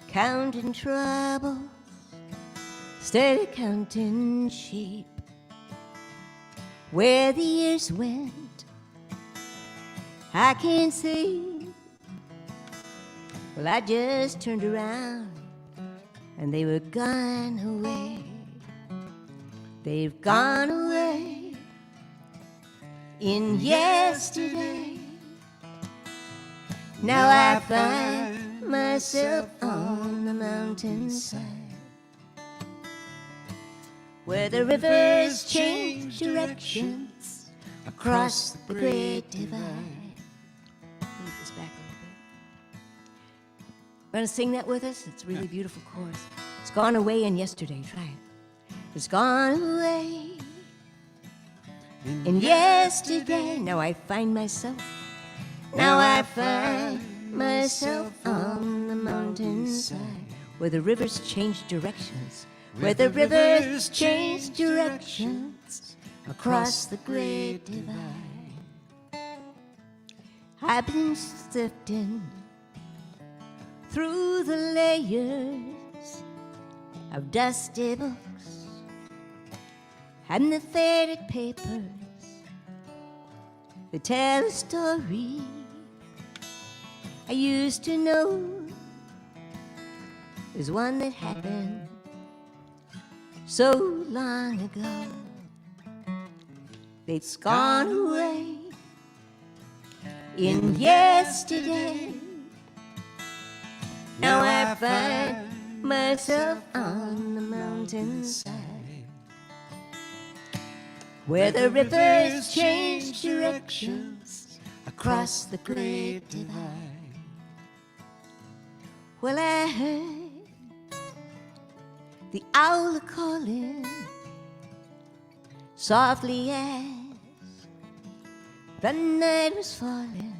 counting troubles, steady counting sheep. Where the years went, I can't say. Well, I just turned around and they were gone away. They've gone away in yesterday. Now I find myself on the mountainside, where the rivers change directions across the Great Divide. Move this back a little bit. Want to sing that with us? It's a really beautiful chorus. It's gone away in yesterday. Try it. has gone away. And yesterday, now I find myself on the mountainside, where the rivers change directions, where the rivers change directions across the great divide. I've been sifting through the layers of dusty books and the faded papers that tell a story I used to know. There's one that happened so long ago. It's gone away in yesterday. Now I find myself on the mountainside, where the rivers change directions across the great divide. Well, I heard the owl calling softly as the night was falling,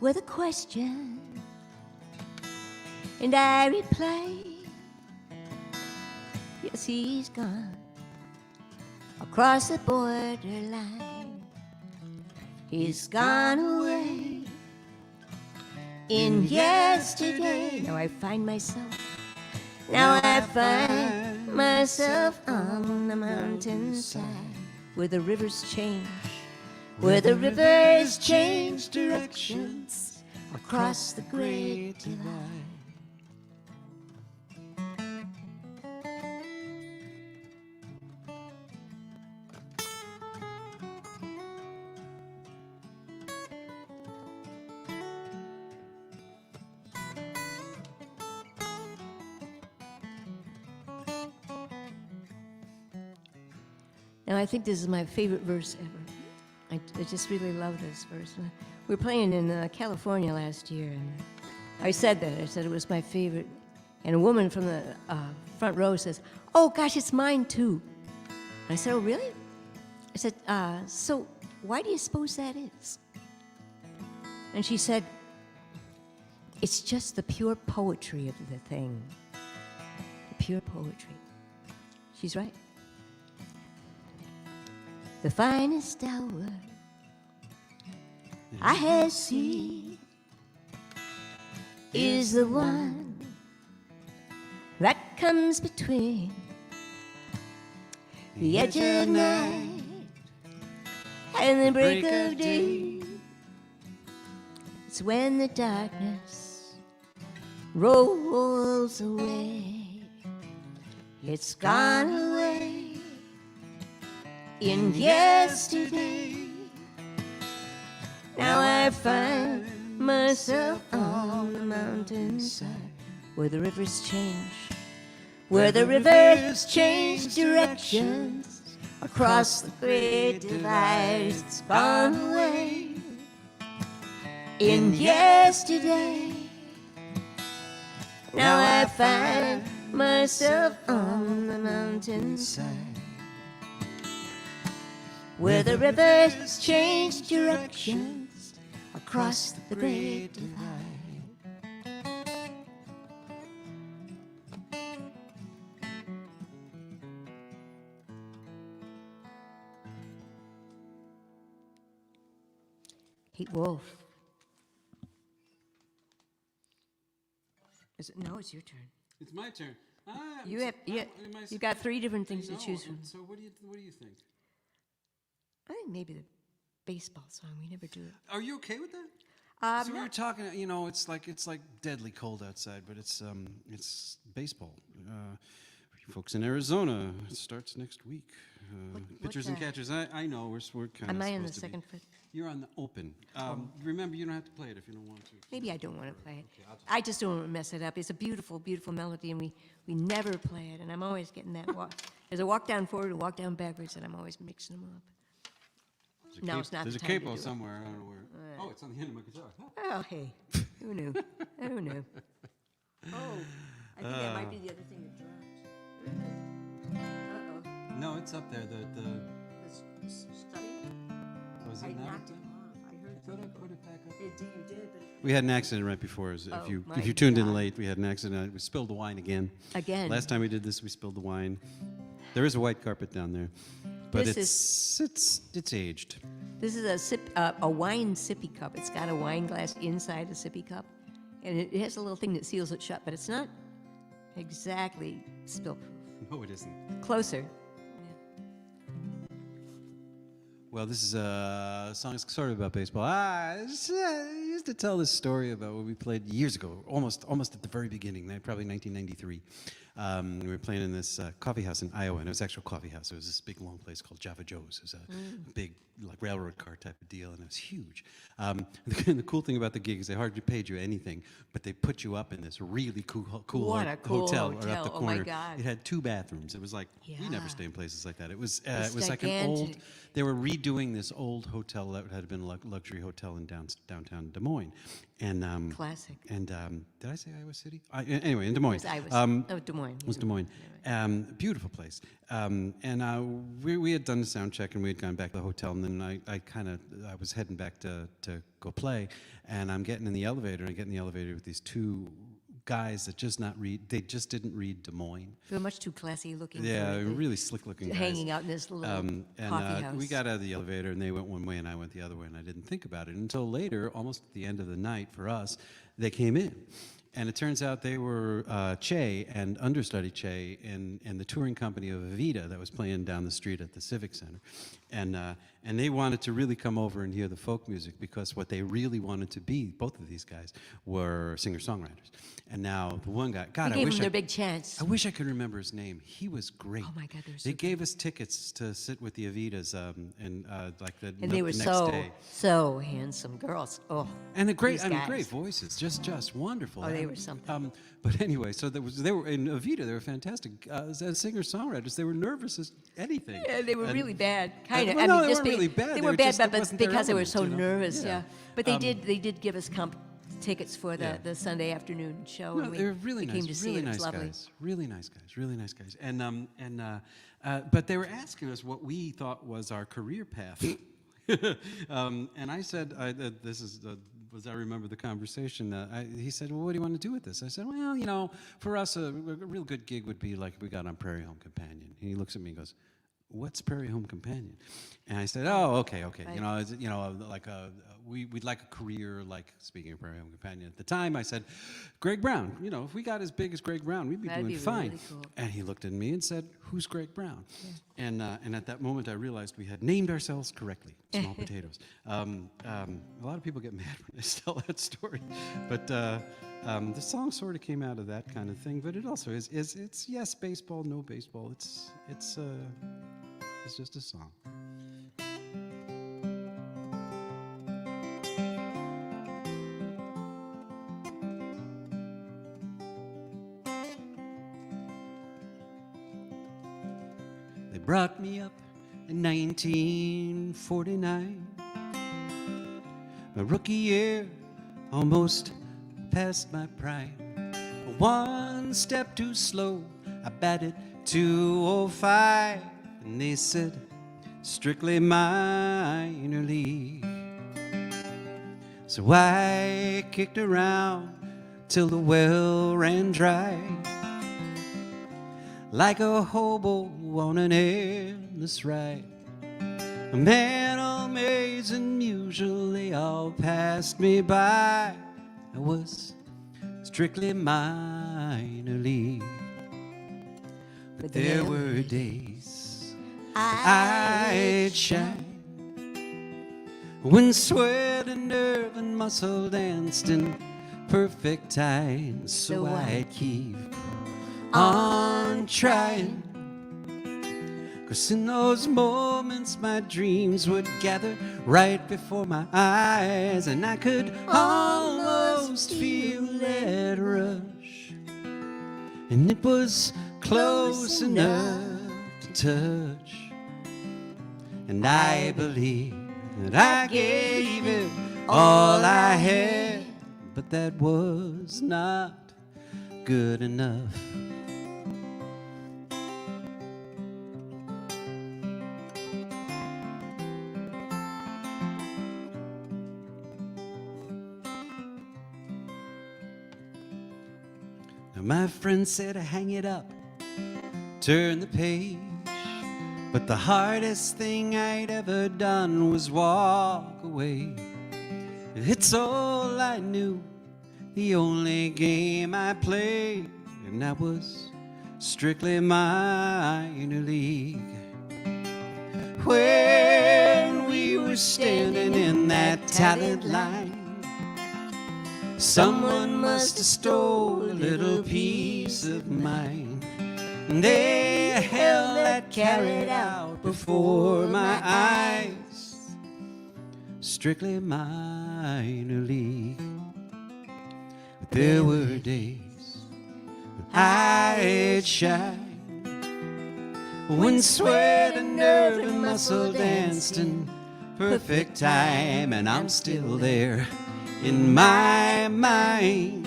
with a question, and I replied, yes, he's gone across the borderline. He's gone away in yesterday. Now I find myself on the mountainside, where the rivers change, directions across the great divide. Now, I think this is my favorite verse ever. I just really love this verse. We were playing in California last year, and I said that. I said it was my favorite. And a woman from the front row says, "Oh, gosh, it's mine, too." And I said, "Oh, really?" I said, "So why do you suppose that is?" And she said, "It's just the pure poetry of the thing. The pure poetry." She's right. The finest hour I have seen is the one that comes between the edge of night and the break of day. It's when the darkness rolls away. It's gone away in yesterday. Now I find myself on the mountainside, where the rivers change directions across the great divide. It's gone away in yesterday. Now I find myself on the mountainside, where the rivers change directions across the great divide. Kate Wolf. Is it? No, it's your turn. It's my turn. You got three different things to choose from. So what do you think? I think maybe the baseball song. We never do it. Are you okay with that? So we were talking. It's like deadly cold outside, but it's baseball. For you folks in Arizona, it starts next week. Pitchers and catchers. I know we're kind of. Am I on the second foot? You're on the open. Remember, you don't have to play it if you don't want to. Maybe I don't want to play it. I just don't want to mess it up. It's a beautiful, beautiful melody, and we never play it. And I'm always getting that walk. There's a walk down forward, a walk down backwards, and I'm always mixing them up. No, it's not. There's the a time to capo do it. somewhere. I don't know where. Oh, it's on the end of my guitar. Oh, hey, who knew? Who knew? Oh, I think that might be the other thing that dropped. What's up there? Was it not? I thought I put it back up. You did, but We had an accident right before. If Oh, you my tuned in God. late, we had an accident. We spilled the wine again. Again. Last time we did this, we spilled the wine. There is a white carpet down there, but This it's aged. this is a wine sippy cup. It's got a wine glass inside a sippy cup, and it has a little thing that seals it shut, but it's not exactly spill-proof. No, it isn't. Closer. Well, this is a song that's sort of about baseball. I used to tell this story about what we played years ago, almost at the very beginning, probably 1993. We were playing in this coffee house in Iowa, and it was an actual coffee house. It was this big, long place called Java Joe's. It was a big, like, railroad car type of deal, and it was huge. The cool thing about the gig is they hardly paid you anything, but they put you up in this really cool What a cool hotel right hotel. up the Oh, my corner. God. It had 2 bathrooms. It was like, we never Yeah. stay in places like that. It was It's like an old, gigantic. they were redoing this old hotel that had been a luxury hotel in downtown Des Moines. And Classic. And did I say Iowa City? Anyway, in Des Moines. It was Iowa. Des Moines. It was Des Moines. Beautiful place. We had done the sound check, and we had gone back to the hotel, and then I was heading back to go play, and I'm getting in the elevator, and I get in the elevator with these 2 guys that they just didn't read Des Moines. They were much too classy looking. Yeah, for really slick looking guys. hanging out in this little coffee house. We got out of the elevator, and they went one way, and I went the other way, and I didn't think about it until later, almost at the end of the night for us, they came in. And it turns out they were Che and understudy Che in the touring company of Evita that was playing down the street at the Civic Center. And they wanted to really come over and hear the folk music, because what they really wanted to be, both of these guys, were singer-songwriters. And now the one guy, God, They gave them their big chance. I wish I could remember his name. He was great. Oh, my God, they were so They good. gave us tickets to sit with the Evitas like the And they were next so day. so handsome girls. Oh, And these great guys. voices, just wonderful. Oh, they were something. But anyway, so they were in Evita. They were fantastic as singer-songwriters. They were nervous as anything. Yeah, they were And- really bad. Kind of. well, I no, mean, they just weren't really bad. They They were were bad, just- it but wasn't their because they were element, so you know? nervous. Yeah. Yeah. But they did give us tickets for the, Yeah. the Sunday afternoon show. No, and they were really we nice. came to see really it. It nice was lovely. guys. Really nice guys. But they were asking us what we thought was our career path. And I said, as I remember the conversation, he said, well, what do you want to do with this? I said, well, for us, a real good gig would be like if we got on Prairie Home Companion. And he looks at me and goes, what's Prairie Home Companion? And I said, oh, okay. Right. We'd like a career like, speaking of Prairie Home Companion. At the time, I said, Greg Brown. If we got as big as Greg Brown, we'd be That'd doing be fine. really cool. And he looked at me and said, who's Greg Brown? Yeah. And at that moment, I realized we had named ourselves correctly, Small Potatoes. A lot of people get mad when I tell that story. But the song sort of came out of that kind of thing. But it also it's yes, baseball, no baseball. It's just a song. They brought me up in 1949. My rookie year, almost past my prime. One step too slow, I batted 205. And they said, strictly minor league. So I kicked around till the well ran dry. Like a hobo on an endless ride. Mental maids and usually all passed me by. I was strictly minor league. But there were days I'd shine when sweat and nerve and muscle danced in perfect time. So I'd keep on trying, 'cause in those moments my dreams would gather right before my eyes, and I could almost feel that rush, and it was close enough to touch. And I believe that I gave it all I had, but that was not good enough. My friend said, hang it up, turn the page. But the hardest thing I'd ever done was walk away. It's all I knew, the only game I played, and that was strictly minor league. When we were standing in that talent line, someone must have stole a little piece of mine. And they held that carrot out before my eyes, strictly minor league. But there were days I'd shine, when sweat and nerve and muscle danced in perfect time, and I'm still there in my mind.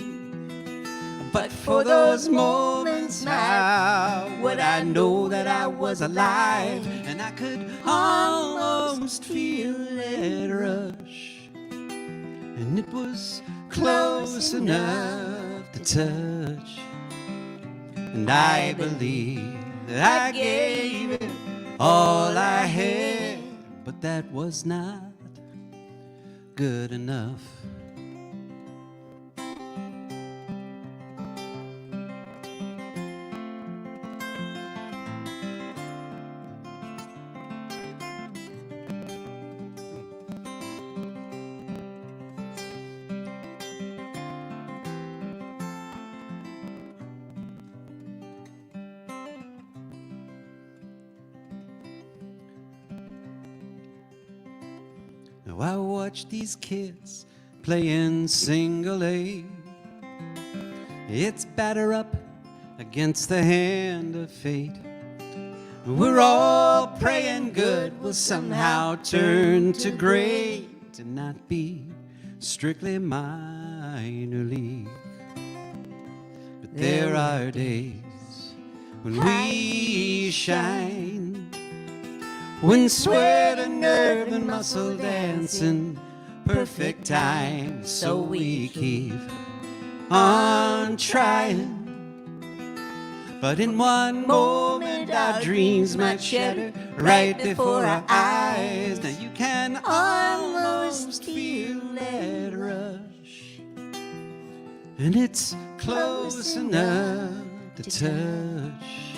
But for those moments, how would I know that I was alive? And I could almost feel it rush, and it was close enough to touch. And I believe that I gave it all I had, but that was not good enough. Now I watch these kids playing single A. It's batter up against the hand of fate. We're all praying good will somehow turn to great and not be strictly minor league. But there are days when we shine, when sweat and nerve and muscle dance in perfect time. So we keep on trying. But in one moment our dreams might shatter right before our eyes. Now you can almost feel that rush, and it's close enough to touch.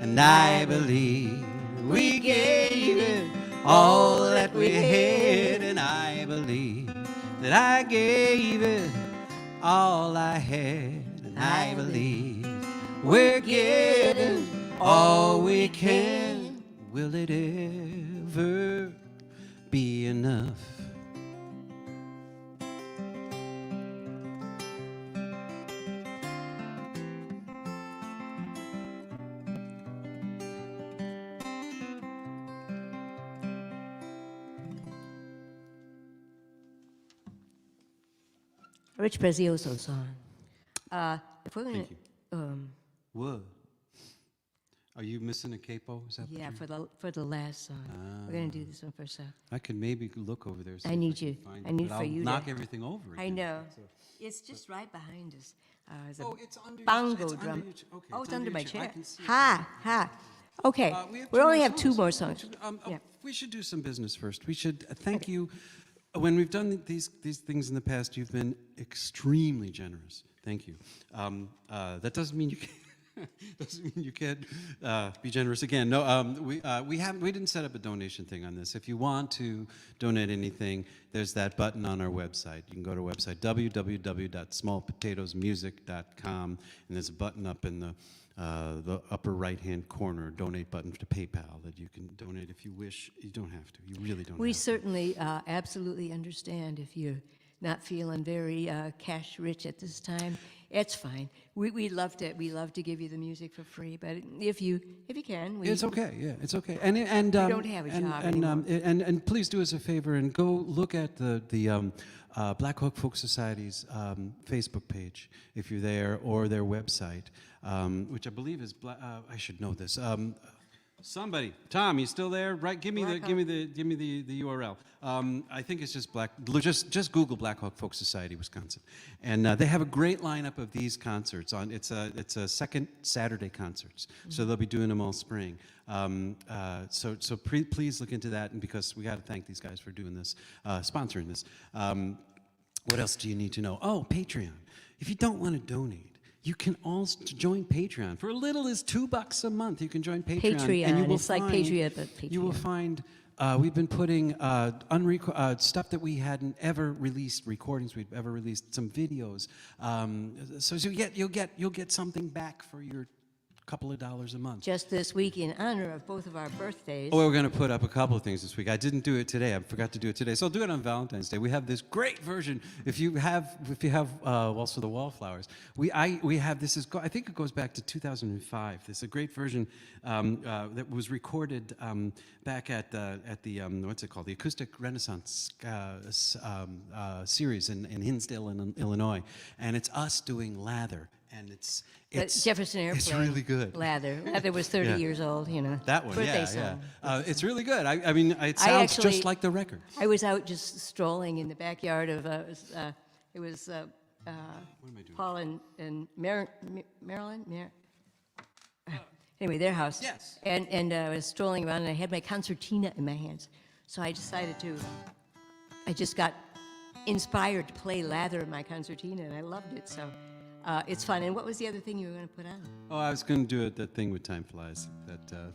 And I believe we gave it all that we had, and I believe that I gave it all I had, and I believe we're getting all we can. Will it ever be enough? Rich Prezioso song. If we're gonna, Thank you. What? Are you missing a capo? Is that what yeah, you're- for the last song, we're gonna do this one first. I could maybe look over there. See I if need can you. find I it, need but for I'll you to- knock everything over. I again. know. So- It's just right behind us. There's a Oh, it's under your- bongo it's under drum. your ch- okay, Oh, it's it's under under my your chair. I chair. can see it. Ha, ha. Okay, We we only more have two more songs. Yeah. We should do some business first. We should thank you. When we've done these things in the past, you've been extremely generous. Thank you. That doesn't mean you can't. Doesn't mean you can't be generous again. No, we didn't set up a donation thing on this. If you want to donate anything, there's that button on our website. You can go to our website www.smallpotatoesmusic.com, and there's a button up in the upper right-hand corner, donate button to PayPal, that you can donate if you wish. You don't have to. You really don't. We have to. certainly absolutely understand if you're not feeling very cash rich at this time. It's fine. We love to give you the music for free, but if you can, It's okay. Yeah, it's okay. And don't have a job anymore. And please do us a favor and go look at the Blackhawk Folk Society's Facebook page if you're there, or their website, which I believe is I should know this. Somebody, Tom, you still there? Right, give me the URL. I think it's just Google Blackhawk Folk Society, Wisconsin, and they have a great lineup of these concerts. It's a second Saturday concerts, so they'll be doing them all spring. So please look into that, and because we got to thank these guys for doing this, sponsoring this. What else do you need to know? Oh, Patreon. If you don't want to donate, you can also join Patreon for as little as $2 a month. You can join Patreon. And you will it's like Patriot, but Patreon. You will find we've been putting stuff that we hadn't ever released, recordings we've ever released, some videos. So you'll get something back for your couple of dollars a month. Just this week, in honor of both of our birthdays. Oh, we're going to put up a couple of things this week. I didn't do it today. I forgot to do it today. So I'll do it on Valentine's Day. We have this great version. If you have Waltz of the Wallflowers, we have this is I think it goes back to 2005. This is a great version that was recorded back at the what's it called, the Acoustic Renaissance series in Hinsdale, Illinois, and it's us doing Lather. And it's Jefferson Airplane. It's really good. Lather was 30 years old, you know. That one, birthday yeah, song. yeah. It's really good. I mean, it sounds just like the record. I was out just strolling in the backyard of it was Paul and Marilyn. Anyway, their house. Yes. And I was strolling around, and I had my concertina in my hands, so I decided to. I just got inspired to play Lather in my concertina, and I loved it. So. It's fun. And what was the other thing you were going to put on? Oh, I was going to do that thing with Time Flies,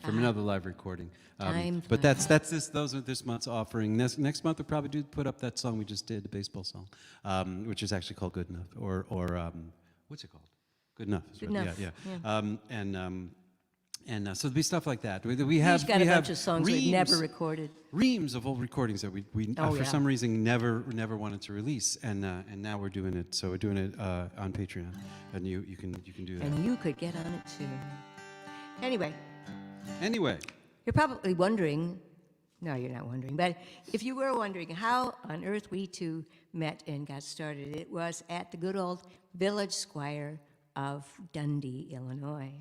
from another live recording. Time but Flies. Those are this month's offering. Next month we'll probably put up that song we just did, the baseball song, which is actually called Good Enough, or what's it called? Good Enough. Good Enough. Yeah. Yeah. So there'll be stuff like that. We have a bunch of songs we've never recorded. Reams of old recordings that we for some reason never wanted to release, and now we're doing it. So we're doing it on Patreon, and you can do that. And you could get on it too. Anyway, you're probably wondering. No, you're not wondering. But if you were wondering how on earth we two met and got started, it was at the good old Village Squire of Dundee, Illinois.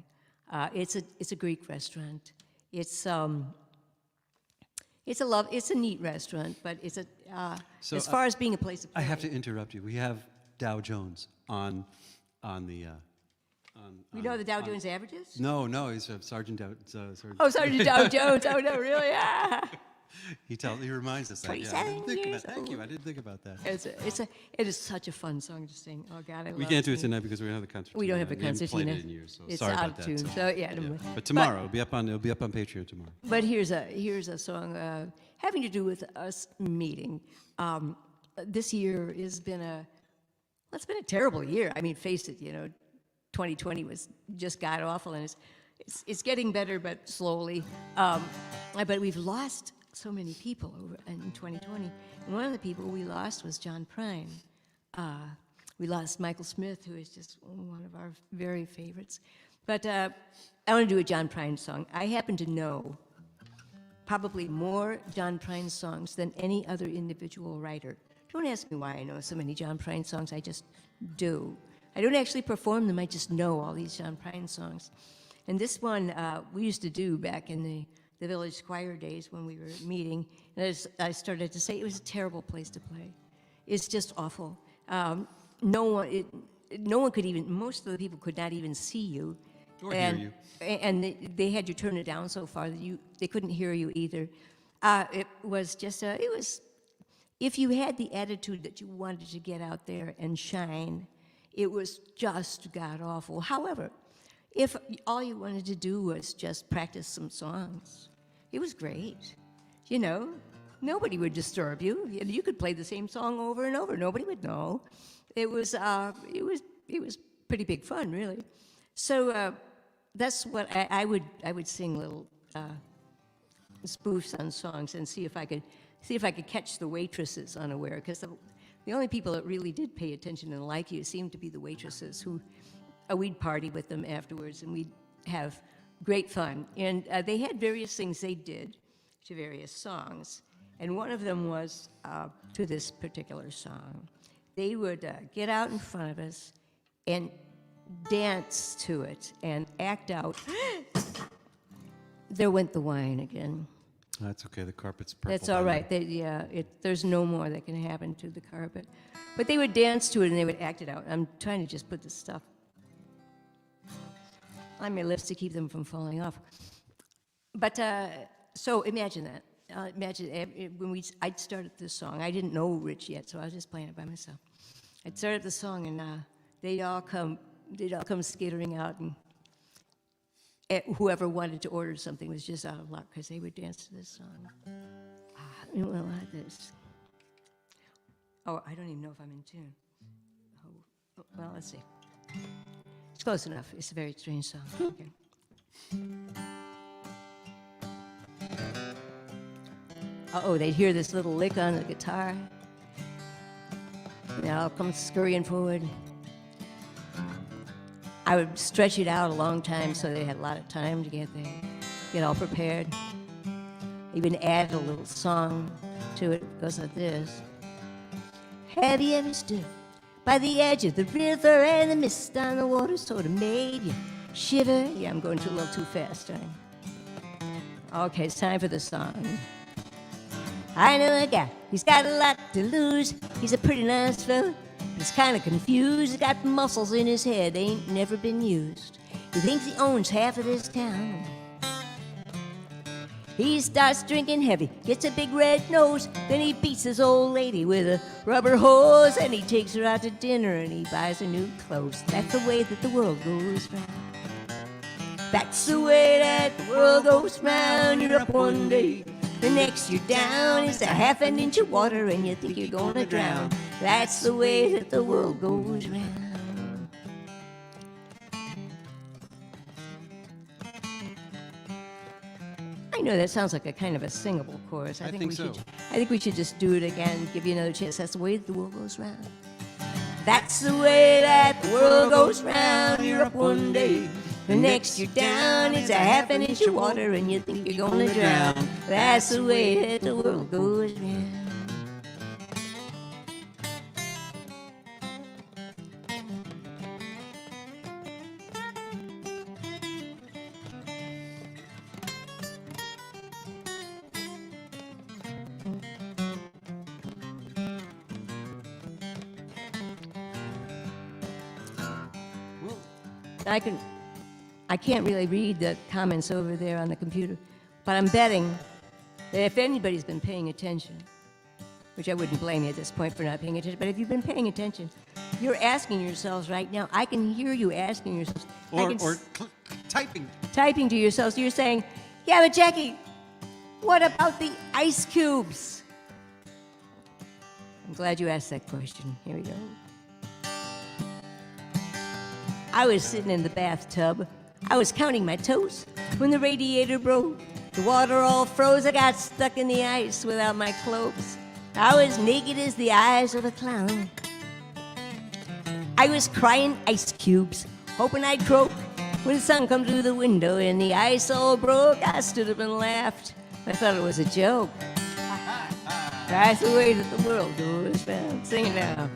It's a Greek restaurant. It's a neat restaurant, but it's as far as being a place to play. I have to interrupt you. We have Dow Jones on the. You know the Dow Jones averages? No, he's Sergeant Dow. Sergeant Dow Jones. Oh no, really? Yeah. He reminds us that. 27 years Thank you. I didn't think about that. It is such a fun song to sing. Oh God, I love it. We can't do it tonight because we don't have the concertina. We don't have a concertina. Played it in years, so it's sorry out about of tune. that. So yeah. But tomorrow it'll be up on Patreon tomorrow. But here's a song having to do with us meeting. This year has been it's been a terrible year. I mean, face it. 2020 was just god awful, and it's getting better, but slowly. But we've lost so many people in 2020. And one of the people we lost was John Prine. We lost Michael Smith, who is just one of our very favorites. But I want to do a John Prine song. I happen to know probably more John Prine songs than any other individual writer. Don't ask me why I know so many John Prine songs. I just do. I don't actually perform them. I just know all these John Prine songs. And this one we used to do back in the Village Squire days when we were meeting. And as I started to say, it was a terrible place to play. It's just awful. No one could even, most of the people could not even see you. Or hear you. And they had you turn it down so far that they couldn't hear you either. It was just, if you had the attitude that you wanted to get out there and shine, it was just god-awful. However, if all you wanted to do was just practice some songs, it was great. Nobody would disturb you. You could play the same song over and over. Nobody would know. It was pretty big fun, really. So that's what I would sing little spoofs on songs and see if I could catch the waitresses unaware, because the only people that really did pay attention and like you seemed to be the waitresses who. We'd party with them afterwards, and we'd have great fun. And they had various things they did to various songs. And one of them was to this particular song. They would get out in front of us and dance to it and act out there went the wine again. That's okay. The carpet's purple. That's all right. There's no more that can happen to the carpet. But they would dance to it and they would act it out. I'm trying to just put this stuff on my lips to keep them from falling off. But so imagine that. When I'd started this song. I didn't know Rich yet, so I was just playing it by myself. I'd started the song and they'd all come skittering out, and whoever wanted to order something was just out of luck because they would dance to this song. Well, like this. Oh, I don't even know if I'm in tune. Oh, well, let's see. It's close enough. It's a very strange song. Okay. Uh-oh, they'd hear this little lick on the guitar. And I'll come scurrying forward. I would stretch it out a long time so they had a lot of time to get there, get all prepared. Even add a little song to it. It goes like this. Have you ever stood by the edge of the river and the mist on the water sort of made you shiver? Yeah, I'm going a little too fast, aren't I? Okay, it's time for the song. I know a guy, he's got a lot to lose. He's a pretty nice fella, but he's kind of confused. He's got muscles in his head, they ain't never been used. He thinks he owns half of this town. He starts drinking heavy, gets a big red nose, then he beats his old lady with a rubber hose, and he takes her out to dinner and he buys her new clothes. That's the way that the world goes round. That's the way that the world goes round. You're up one day, the next you're down. It's a half an inch of water and you think you're gonna drown. That's the way that the world goes round. I know that sounds like a kind of a singable chorus. I think so. I think we should just do it again, give you another chance. That's the way that the world goes round. That's the way that the world goes round. You're up one day, the next you're down. It's a half an inch of water and you think you're gonna drown. That's the way that the world goes round. I can't really read the comments over there on the computer, but I'm betting that if anybody's been paying attention, which I wouldn't blame you at this point for not paying attention, but if you've been paying attention, you're asking yourselves right now, I can hear you asking yourselves. Typing. Typing to yourselves, you're saying, yeah, but Jackie, what about the ice cubes? I'm glad you asked that question. Here we go. I was sitting in the bathtub. I was counting my toes when the radiator broke. The water all froze. I got stuck in the ice without my clothes. I was naked as the eyes of a clown. I was crying ice cubes, hoping I'd croak. When the sun come through the window and the ice all broke, I stood up and laughed. I thought it was a joke. That's the way that the world goes round. Sing it now.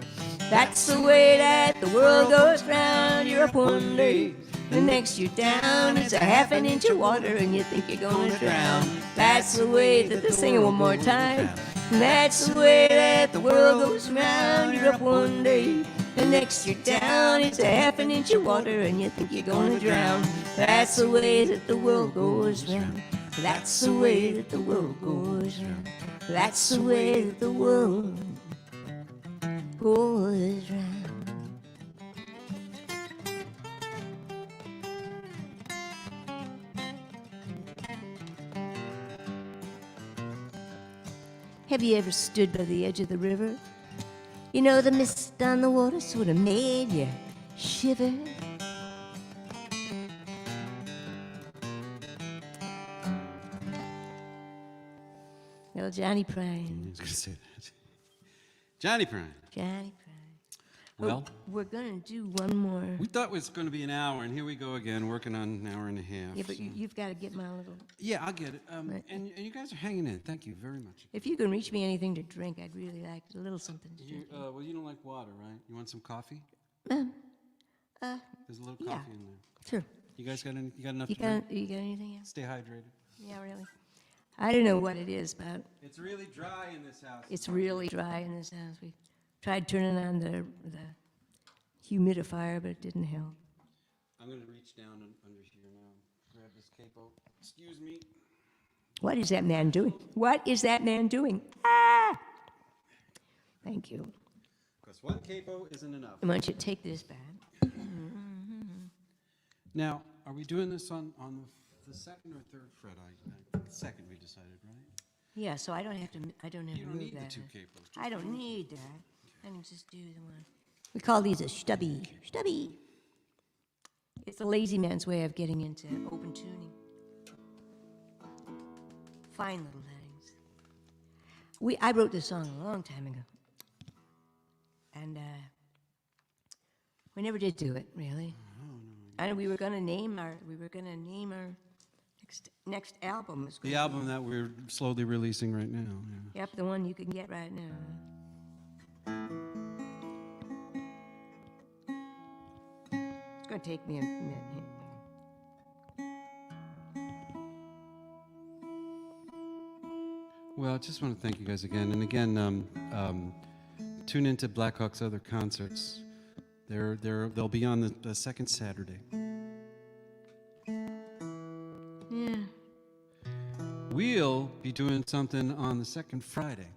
That's the way that the world goes round. You're up one day, the next you're down. It's a half an inch of water and you think you're gonna drown. That's the way that sing it one more time. That's the way that the world goes round. You're up one day, the next you're down. It's a half an inch of water and you think you're gonna drown. That's the way that the world goes round. That's the way that the world goes round. That's the way that the world goes round. Have you ever stood by the edge of the river? You know, the mist on the water sort of made you shiver. Well, Johnny Prine. I was going to say that. Johnny Prine. Johnny Prine. Well, we're going to do one more. we thought it was going to be an hour, and here we go again, working on an hour and a half. Yeah, but so. you've got to get my little... Yeah, I'll get it. Right. And you guys are hanging in. Thank you very much. If you can reach me anything to drink, I'd really like a little something to drink. Well, you don't like water, right? You want some coffee? Uh, There's a little coffee yeah. in there. Sure. You guys got any, you got enough You to drink? got anything else? Stay hydrated. Yeah, really. I don't know what it is, but It's really dry in this house. it's really dry in this house. We tried turning on the humidifier, but it didn't help. I'm going to reach down under here now. Grab this capo. Excuse me. What is that man doing? What is that man doing? Ah! Thank you. Because one capo isn't enough. I want you to take this back. Now, are we doing this on the second or third fret? Second, we decided, right? Yeah, so I don't have to. I don't have You to don't move need that. the two capos. I don't need that. I can just do the one. We call these a stubby. Stubby. It's a lazy man's way of getting into open tuning. Fine little things. I wrote this song a long time ago, and we never did do it really. And we were gonna name our next album. Was The album that we're slowly releasing right now. Yeah. Yep, the one you can get right now. It's gonna take me a minute here. Well, I just want to thank you guys again. And again, tune into Blackhawk's other concerts. They'll be on the second Saturday. Yeah. We'll be doing something on the second Friday.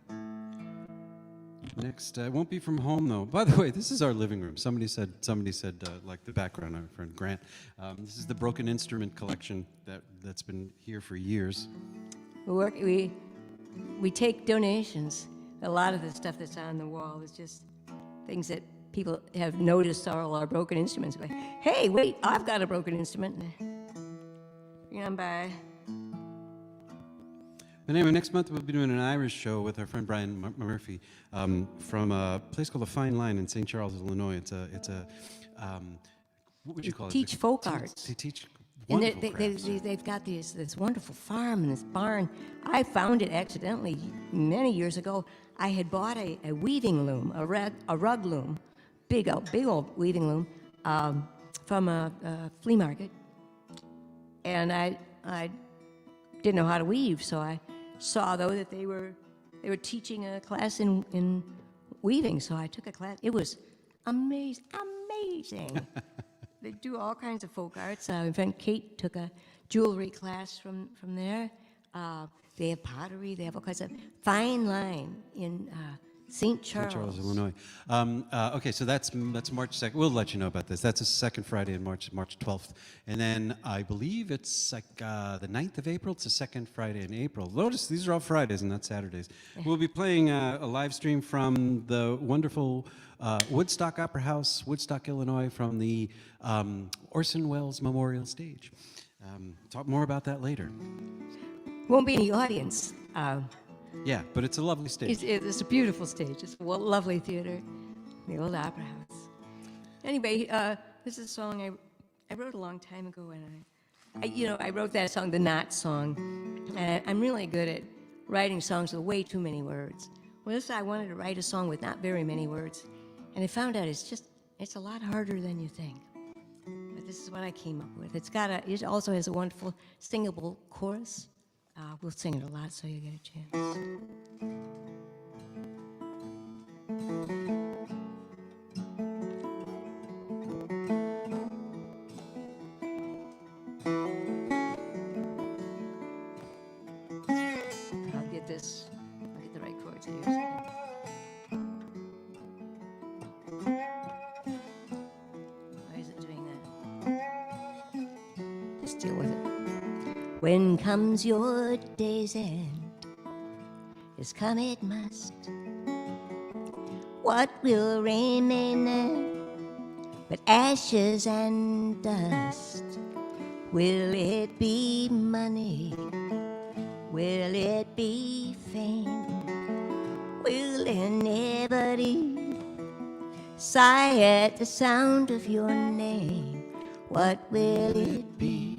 Next, it won't be from home though. By the way, this is our living room. Somebody said, like the background, our friend Grant. This is the broken instrument collection that's been here for years. We take donations. A lot of the stuff that's on the wall is just things that people have noticed are all our broken instruments. Like, hey, wait, I've got a broken instrument. Bring on by. But anyway, next month we'll be doing an Irish show with our friend Brian Murphy from a place called The Fine Line in St. Charles, Illinois. It's a what would you call it? Teach folk arts. They teach And wonderful crafts. they've got this wonderful farm and this barn. I found it accidentally many years ago. I had bought a weaving loom, a rug loom, big old weaving loom, from a flea market. And I didn't know how to weave, so I saw though that they were teaching a class in weaving. So I took a class. It was amazing. They do all kinds of folk arts. My friend Kate took a jewelry class from there. They have pottery. They have all kinds of Fine Line in St. Charles. St. Charles, Illinois. Okay, so that's March 2nd. We'll let you know about this. That's the second Friday in March 12th. And then I believe it's like the 9th of April. It's the second Friday in April. Notice these are all Fridays and not Saturdays. We'll be playing a live stream from the wonderful Woodstock Opera House, Woodstock, Illinois, from the Orson Welles Memorial Stage. Talk more about that later. Won't be any audience. Yeah, but it's a lovely stage. It's a beautiful stage. It's a lovely theater, the old opera house. Anyway, this is a song I wrote a long time ago, and I wrote that song, the Not Song. And I'm really good at writing songs with way too many words. Well, I wanted to write a song with not very many words, and I found out it's a lot harder than you think. But this is what I came up with. It also has a wonderful singable chorus. We'll sing it a lot so you get a chance. I'll get the right chords here. Why is it doing that? Just deal with it. When comes your day's end, as come it must, what will remain there but ashes and dust? Will it be money? Will it be fame? Will anybody sigh at the sound of your name? What will it be?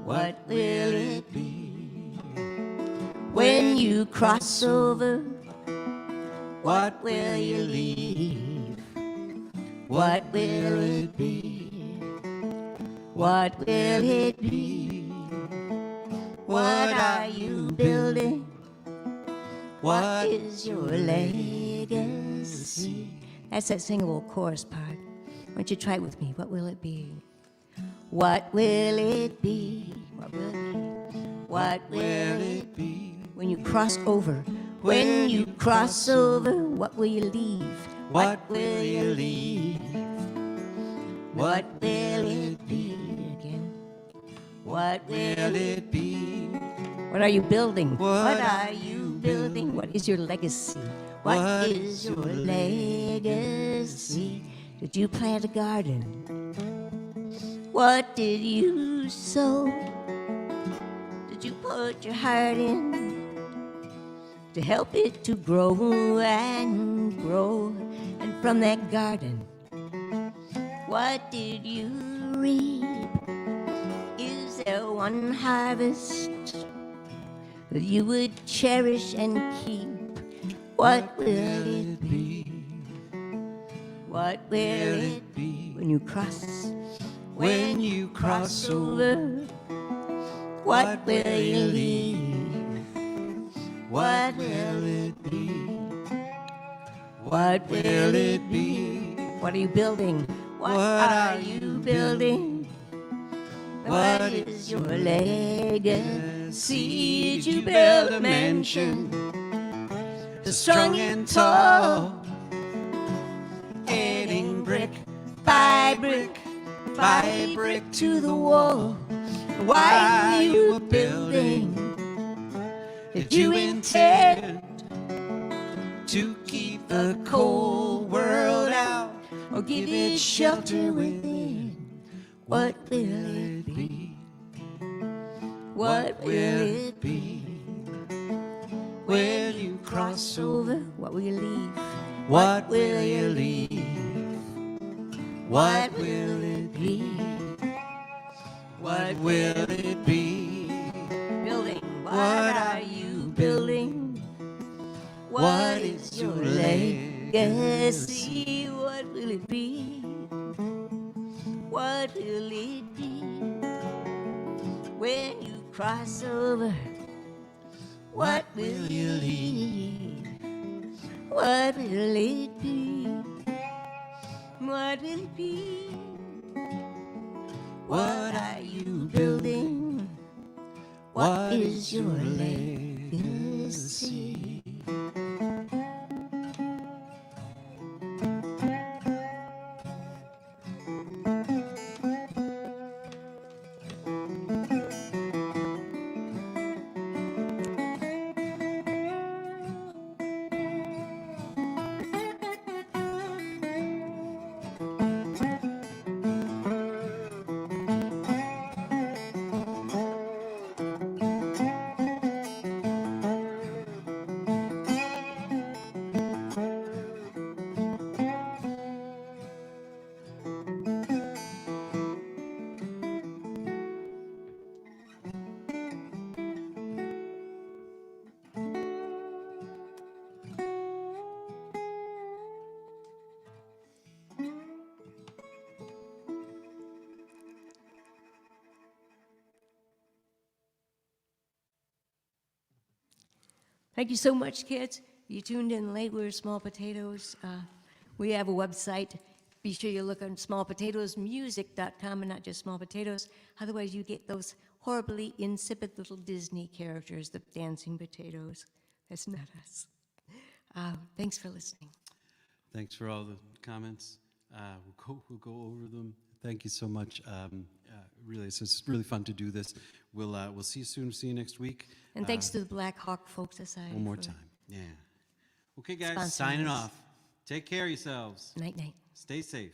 What will it be? When you cross over, what will you leave? What will it be? What will it be? What are you building? What is your legacy? That's that singable chorus part. Why don't you try it with me? What will it be? What will it be? What will it be? What will it be? When you cross over, when you cross over, what will you leave? What will you leave? What will it be again? What will it be? What are you building? What are you building? What is your legacy? What is your legacy? Did you plant a garden? What did you sow? Did you put your heart in to help it to grow and grow? And from that garden, what did you reap? Is there one harvest that you would cherish and keep? What will it be? What will it be when you cross over? What will you leave? What will it be? What will it be? What are you building? What are you building? What is your legacy? Did you build a mansion, strong and tall, adding brick by brick to the wall? While you were building, did you intend to keep the cold world out or give it shelter within? What will it be? What will it be? When you cross over, what will you leave? What will you leave? What will it be? What will it be? Building, what are you building? What is your legacy? What will it be? What will it be? When you cross over, what will you leave? What will it be? What will it be? What are you building? What is your legacy? Thank you so much, kids. You tuned in late. We're Small Potatoes. We have a website. Be sure you look on smallpotatoesmusic.com and not just Small Potatoes. Otherwise, you get those horribly insipid little Disney characters, the dancing potatoes. That's not us. Thanks for listening. Thanks for all the comments. We'll go over them. Thank you so much. Really, it's really fun to do this. We'll see you soon. See you next week. And thanks to the Blackhawk Folk Society. One more time. Yeah. Okay, guys, sponsoring signing us. off. Take care of yourselves. Night, night. Stay safe.